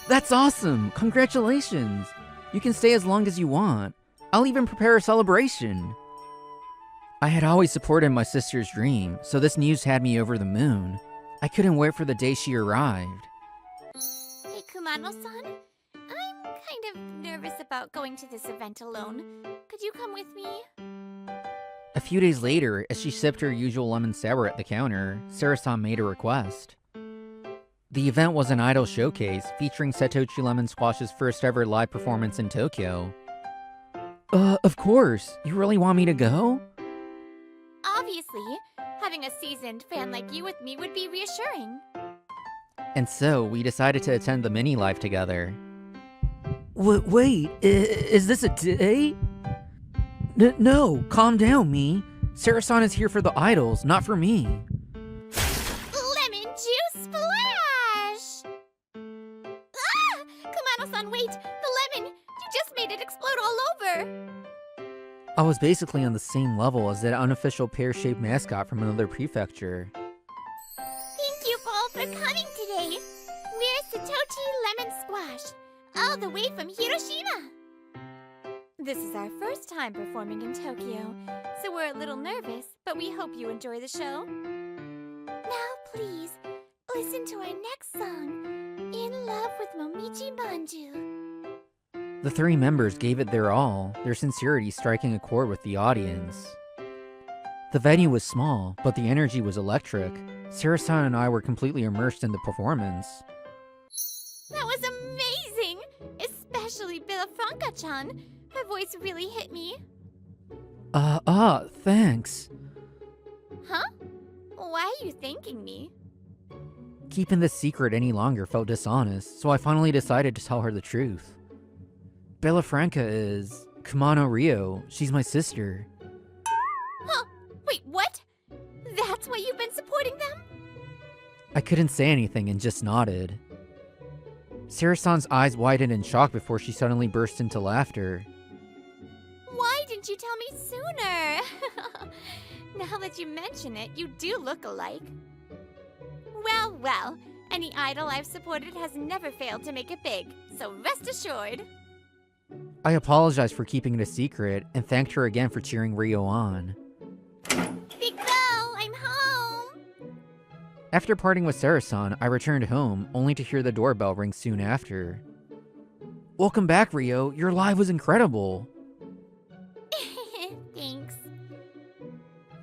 That's awesome! Congratulations! You can stay as long as you want. I'll even prepare a celebration. I had always supported my sister's dream, so this news had me over the moon. I couldn't wait for the day she arrived. Hey, Kumano-san, I'm kind of nervous about going to this event alone. Could you come with me? A few days later, as she sipped her usual lemon sour at the counter, Sarah-san made a request. The event was an idol showcase featuring Setochi Lemon Squash's first ever live performance in Tokyo. Of course. You really want me to go? Obviously, having a seasoned fan like you with me would be reassuring. And so, we decided to attend the mini-live together. Wait, is this a date? No, calm down, me. Sarah-san is here for the idols, not for me. Lemon juice splash! Ah! Kumano-san, wait! The lemon! You just made it explode all over! I was basically on the same level as that unofficial pear-shaped mascot from another prefecture. Thank you all for coming today! We're Setochi Lemon Squash, all the way from Hiroshima! This is our first time performing in Tokyo, so we're a little nervous, but we hope you enjoy the show. Now please, listen to our next song, In Love with Momichi Manju. The 3 members gave it their all, their sincerity striking a chord with the audience. The venue was small, but the energy was electric. Sarah-san and I were completely immersed in the performance. That was amazing! Especially Billafranca-chan. Her voice really hit me. Thanks. Huh? Why are you thanking me? Keeping this secret any longer felt dishonest, so I finally decided to tell her the truth. Bellafranca is Kumano Rio. She's my sister. Huh? Wait, what? That's why you've been supporting them? I couldn't say anything and just nodded. Sarah-san's eyes widened in shock before she suddenly burst into laughter. Why didn't you tell me sooner? Now that you mention it, you do look alike. Well, any idol I've supported has never failed to make it big, so rest assured. I apologized for keeping it a secret and thanked her again for cheering Rio on. Big Bell, I'm home! After parting with Sarah-san, I returned home, only to hear the doorbell ring soon after. Welcome back, Rio. Your live was incredible. Thanks.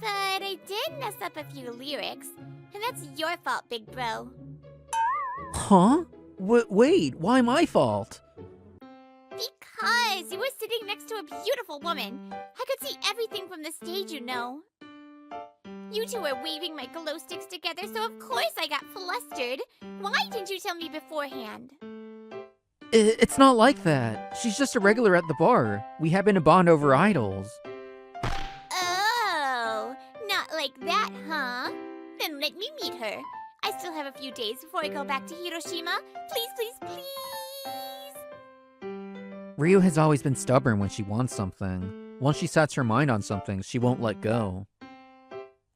But I did mess up a few lyrics, and that's your fault, Big Bro. Huh? Wait, why my fault? Because you were sitting next to a beautiful woman. I could see everything from the stage, you know. You two were waving my glow sticks together, so of course I got flustered. Why didn't you tell me beforehand? It's not like that. She's just a regular at the bar. We happen to bond over idols. Oh, not like that, huh? Then let me meet her. I still have a few days before I go back to Hiroshima. Please, please, please! Rio has always been stubborn when she wants something. Once she sets her mind on something, she won't let go.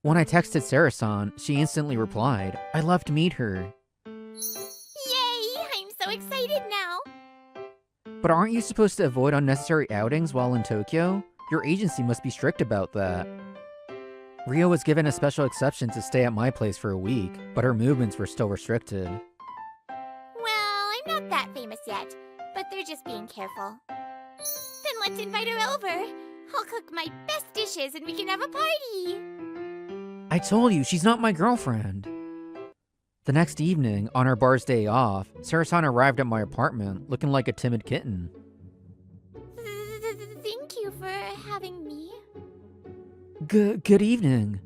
When I texted Sarah-san, she instantly replied, I'd love to meet her. Yay! I'm so excited now! But aren't you supposed to avoid unnecessary outings while in Tokyo? Your agency must be strict about that. Rio was given a special exception to stay at my place for a week, but her movements were still restricted. Well, I'm not that famous yet, but they're just being careful. Then let's invite her over. I'll cook my best dishes and we can have a party. I told you, she's not my girlfriend. The next evening, on our bar's day off, Sarah-san arrived at my apartment looking like a timid kitten. Thank you for having me. Good evening.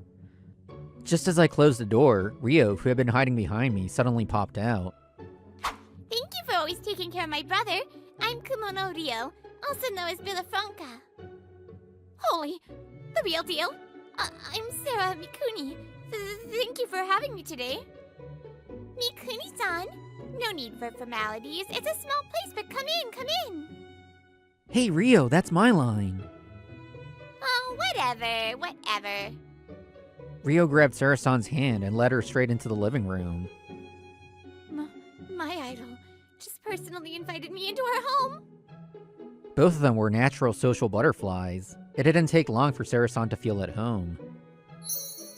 Just as I closed the door, Rio, who had been hiding behind me, suddenly popped out. Thank you for always taking care of my brother. I'm Kumono Rio, also known as Villafranca. Holy, the real deal? I'm Sarah Mikuni. Thank you for having me today. Mikuni-san, no need for formalities. It's a small place, but come in. Hey Rio, that's my line. Oh, whatever. Rio grabbed Sarah-san's hand and led her straight into the living room. My idol just personally invited me into her home. Both of them were natural social butterflies. It didn't take long for Sarah-san to feel at home.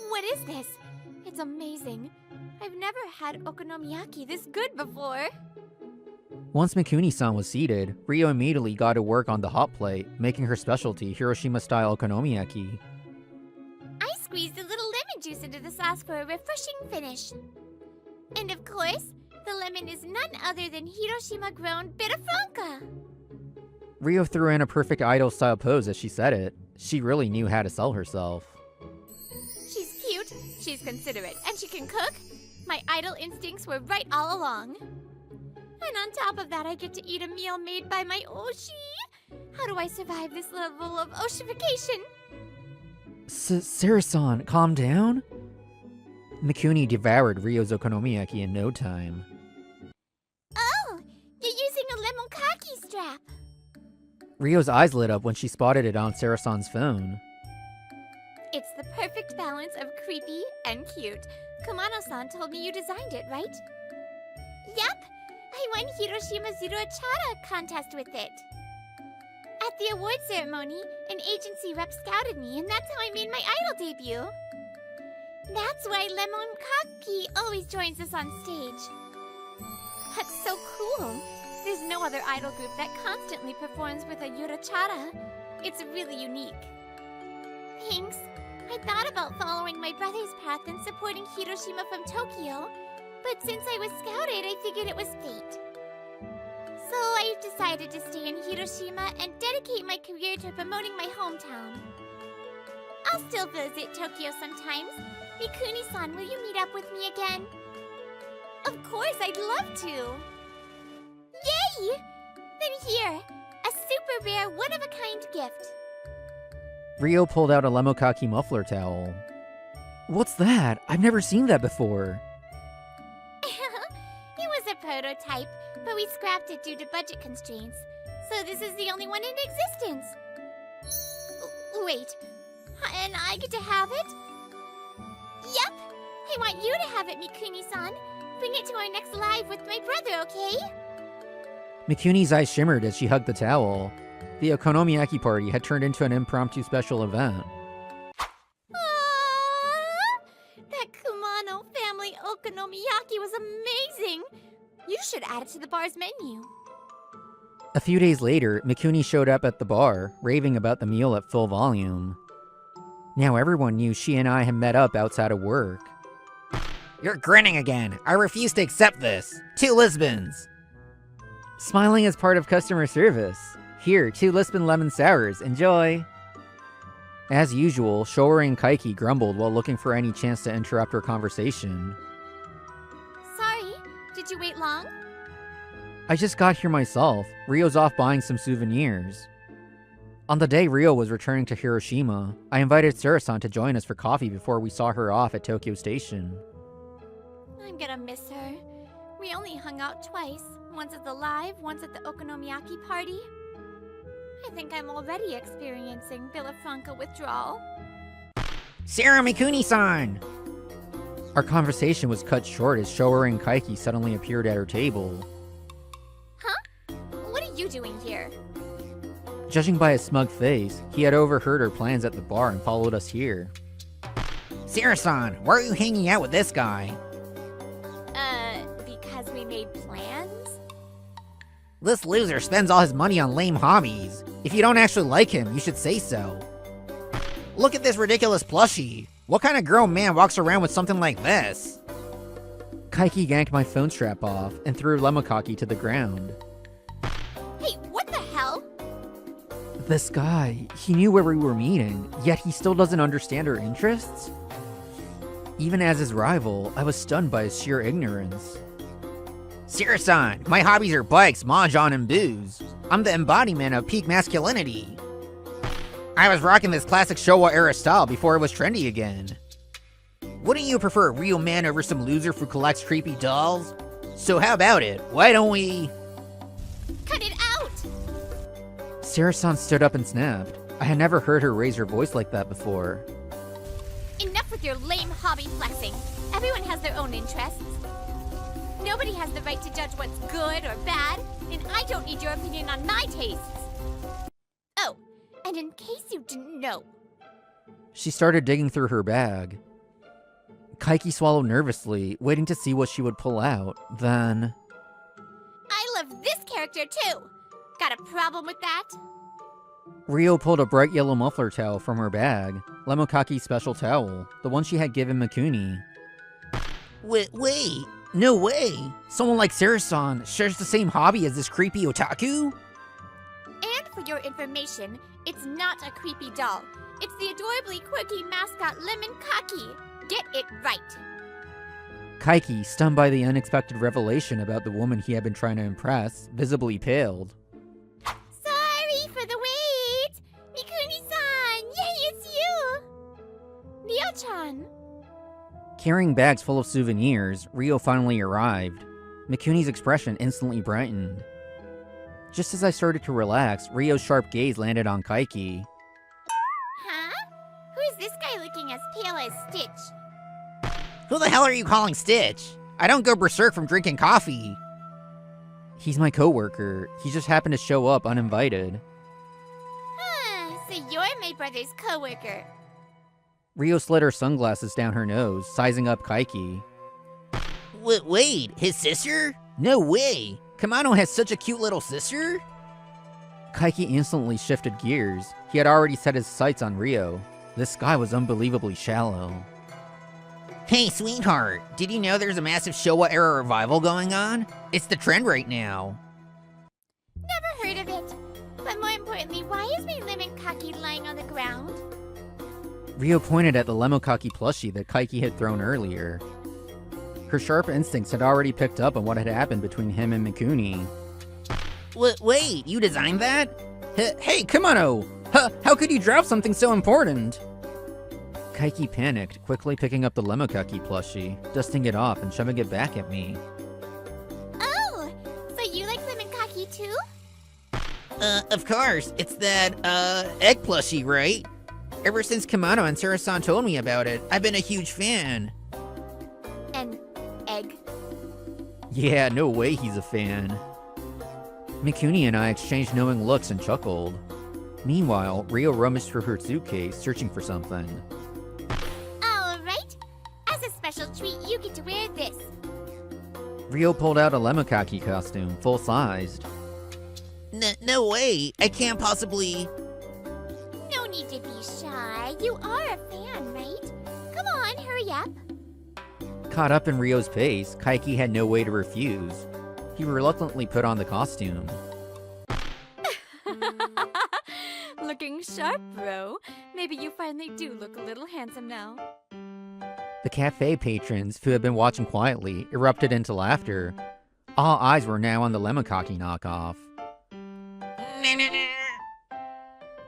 What is this? It's amazing. I've never had okonomiyaki this good before. Once Mikuni-san was seated, Rio immediately got to work on the hot plate, making her specialty Hiroshima-style okonomiyaki. I squeezed a little lemon juice into the sauce for a refreshing finish. And of course, the lemon is none other than Hiroshima-grown Villafranca. Rio threw in a perfect idol-style pose as she said it. She really knew how to sell herself. She's cute, she's considerate, and she can cook. My idol instincts were right all along. And on top of that, I get to eat a meal made by my Oshi. How do I survive this level of Oshification? Sarah-san, calm down? Mikuni devoured Ryo's okonomiyaki in no time. Oh, you're using a lemon kaki strap. Ryo's eyes lit up when she spotted it on Sarah-san's phone. It's the perfect balance of creepy and cute. Kumano-san told me you designed it, right? Yep, I won Hiroshima Zuru Achara contest with it. At the award ceremony, an agency rep scouted me, and that's how I made my idol debut. That's why Lemon Kaki always joins us on stage. That's so cool. There's no other idol group that constantly performs with a Yurachara. It's really unique. Thanks. I thought about following my brother's path and supporting Hiroshima from Tokyo, but since I was scouted, I figured it was fate. So I've decided to stay in Hiroshima and dedicate my career to promoting my hometown. I'll still visit Tokyo sometimes. Mikuni-san, will you meet up with me again? Of course, I'd love to! Yay! Then here, a super rare, one-of-a-kind gift. Rio pulled out a lemokaki muffler towel. What's that? I've never seen that before. It was a prototype, but we scrapped it due to budget constraints. So this is the only one in existence. Wait, and I get to have it? Yep! I want you to have it, Mikuni-san. Bring it to our next live with my brother, okay? Mikuni's eyes shimmered as she hugged the towel. The okonomiyaki party had turned into an impromptu special event. That Kumano family okonomiyaki was amazing! You should add it to the bar's menu. A few days later, Mikuni showed up at the bar, raving about the meal at full volume. Now everyone knew she and I had met up outside of work. You're grinning again. I refuse to accept this. 2 Lisbons. Smiling is part of customer service. Here, 2 Lisbon lemon sours. Enjoy! As usual, Showa and Kaiki grumbled while looking for any chance to interrupt our conversation. Sorry, did you wait long? I just got here myself. Rio's off buying some souvenirs. On the day Rio was returning to Hiroshima, I invited Sarah-san to join us for coffee before we saw her off at Tokyo Station. I'm gonna miss her. We only hung out twice. Once at the live, once at the okonomiyaki party. I think I'm already experiencing Villafranca withdrawal. Sarah Mikuni-san! Our conversation was cut short as Showa and Kaiki suddenly appeared at her table. Huh? What are you doing here? Judging by his smug face, he had overheard our plans at the bar and followed us here. Sarah-san, why are you hanging out with this guy? Because we made plans? This loser spends all his money on lame hobbies. If you don't actually like him, you should say so. Look at this ridiculous plushie. What kind of grown man walks around with something like this? Kaiki yanked my phone strap off and threw Lemokaki to the ground. Hey, what the hell? This guy, he knew where we were meeting, yet he still doesn't understand our interests? Even as his rival, I was stunned by his sheer ignorance. Sarah-san, my hobbies are bikes, mahjong, and booze. I'm the embodiment of peak masculinity. I was rocking this classic Showa era style before it was trendy again. Wouldn't you prefer a real man over some loser who collects creepy dolls? So how about it? Why don't we... Cut it out! Sarah-san stood up and snapped. I had never heard her raise her voice like that before. Enough with your lame hobby flexing. Everyone has their own interests. Nobody has the right to judge what's good or bad, and I don't need your opinion on my tastes. Oh, and in case you didn't know, She started digging through her bag. Kaiki swallowed nervously, waiting to see what she would pull out. Then... I love this character too. Got a problem with that? Rio pulled a bright yellow muffler towel from her bag. Lemokaki's special towel, the one she had given Mikuni. Wait, no way. Someone like Sarah-san shares the same hobby as this creepy otaku? And for your information, it's not a creepy doll. It's the adorably quirky mascot Lemon Kaki. Get it right. Kaiki, stunned by the unexpected revelation about the woman he had been trying to impress, visibly paled. Sorry for the wait! Mikuni-san! Yay, it's you! Ryo-chan! Carrying bags full of souvenirs, Rio finally arrived. Mikuni's expression instantly brightened. Just as I started to relax, Rio's sharp gaze landed on Kaiki. Huh? Who's this guy looking as pale as Stitch? Who the hell are you calling Stitch? I don't go berserk from drinking coffee. He's my coworker. He just happened to show up uninvited. So you're my brother's coworker. Rio slid her sunglasses down her nose, sizing up Kaiki. Wait, his sister? No way. Kamano has such a cute little sister? Kaiki instantly shifted gears. He had already set his sights on Rio. This sky was unbelievably shallow. Hey, sweetheart, did you know there's a massive Showa era revival going on? It's the trend right now. Never heard of it. But more importantly, why is my lemon Kaki lying on the ground? Rio pointed at the Lemokaki plushie that Kaiki had thrown earlier. Her sharp instincts had already picked up on what had happened between him and Mikuni. Wait, you designed that? Hey, Kamano! How could you drop something so important? Kaiki panicked, quickly picking up the Lemokaki plushie, dusting it off and shoving it back at me. Oh, so you like lemon Kaki too? Of course, it's that, egg plushie, right? Ever since Kamano and Sarah-san told me about it, I've been a huge fan. An egg? Yeah, no way he's a fan. Mikuni and I exchanged knowing looks and chuckled. Meanwhile, Rio rummaged through her suitcase, searching for something. All right. As a special treat, you get to wear this. Rio pulled out a Lemokaki costume, full-sized. No way, I can't possibly... No need to be shy. You are a fan, right? Come on, hurry up. Caught up in Rio's pace, Kaiki had no way to refuse. He reluctantly put on the costume. Looking sharp, bro. Maybe you finally do look a little handsome now. The cafe patrons, who had been watching quietly, erupted into laughter. All eyes were now on the Lemokaki knockoff.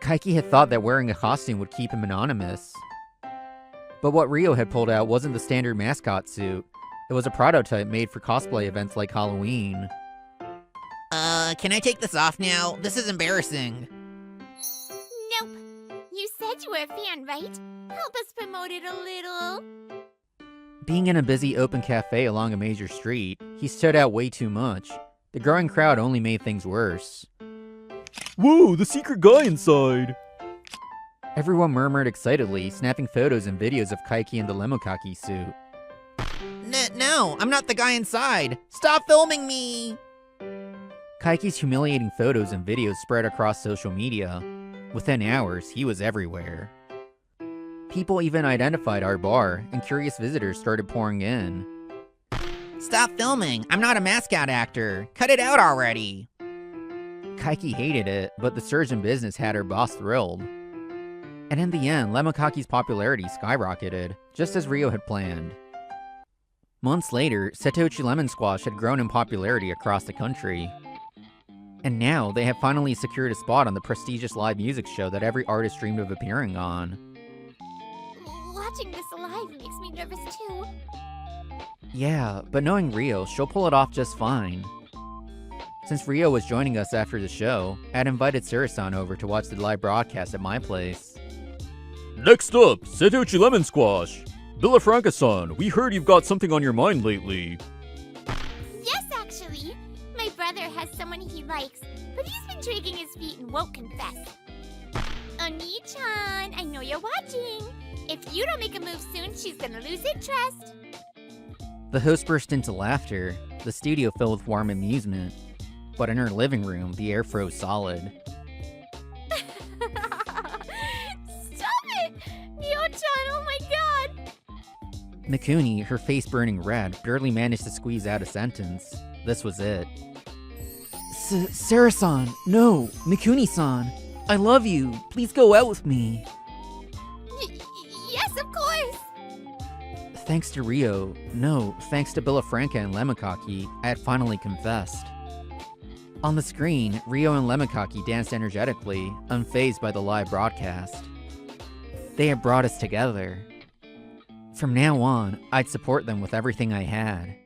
Kaiki had thought that wearing a costume would keep him anonymous. But what Rio had pulled out wasn't the standard mascot suit. It was a prototype made for cosplay events like Halloween. Can I take this off now? This is embarrassing. Nope. You said you were a fan, right? Help us promote it a little. Being in a busy open cafe along a major street, he stood out way too much. The growing crowd only made things worse. Whoa, the secret guy inside! Everyone murmured excitedly, snapping photos and videos of Kaiki in the Lemokaki suit. No, I'm not the guy inside. Stop filming me. Kaiki's humiliating photos and videos spread across social media. Within hours, he was everywhere. People even identified our bar, and curious visitors started pouring in. Stop filming. I'm not a mascot actor. Cut it out already. Kaiki hated it, but the surge in business had her boss thrilled. And in the end, Lemokaki's popularity skyrocketed, just as Rio had planned. Months later, Setouchi Lemon Squash had grown in popularity across the country. And now, they have finally secured a spot on the prestigious live music show that every artist dreamed of appearing on. Watching this live makes me nervous too. Yeah, but knowing Rio, she'll pull it off just fine. Since Rio was joining us after the show, I'd invited Sura-san over to watch the live broadcast at my place. Next up, Setouchi Lemon Squash. Villafranca-san, we heard you've got something on your mind lately. Yes, actually. My brother has someone he likes, but he's been dragging his feet and won't confess. Oni-chan, I know you're watching. If you don't make a move soon, she's gonna lose interest. The host burst into laughter, the studio filled with warm amusement. But in her living room, the air froze solid. Stop it! Neo-chan, oh my god! Mikuni, her face burning red, barely managed to squeeze out a sentence. This was it. Sara-san, no, Mikuni-san, I love you. Please go out with me. Yes, of course! Thanks to Rio, no, thanks to Villafranca and Lemokaki, I had finally confessed. On the screen, Rio and Lemokaki danced energetically, unfazed by the live broadcast. They had brought us together. From now on, I'd support them with everything I had.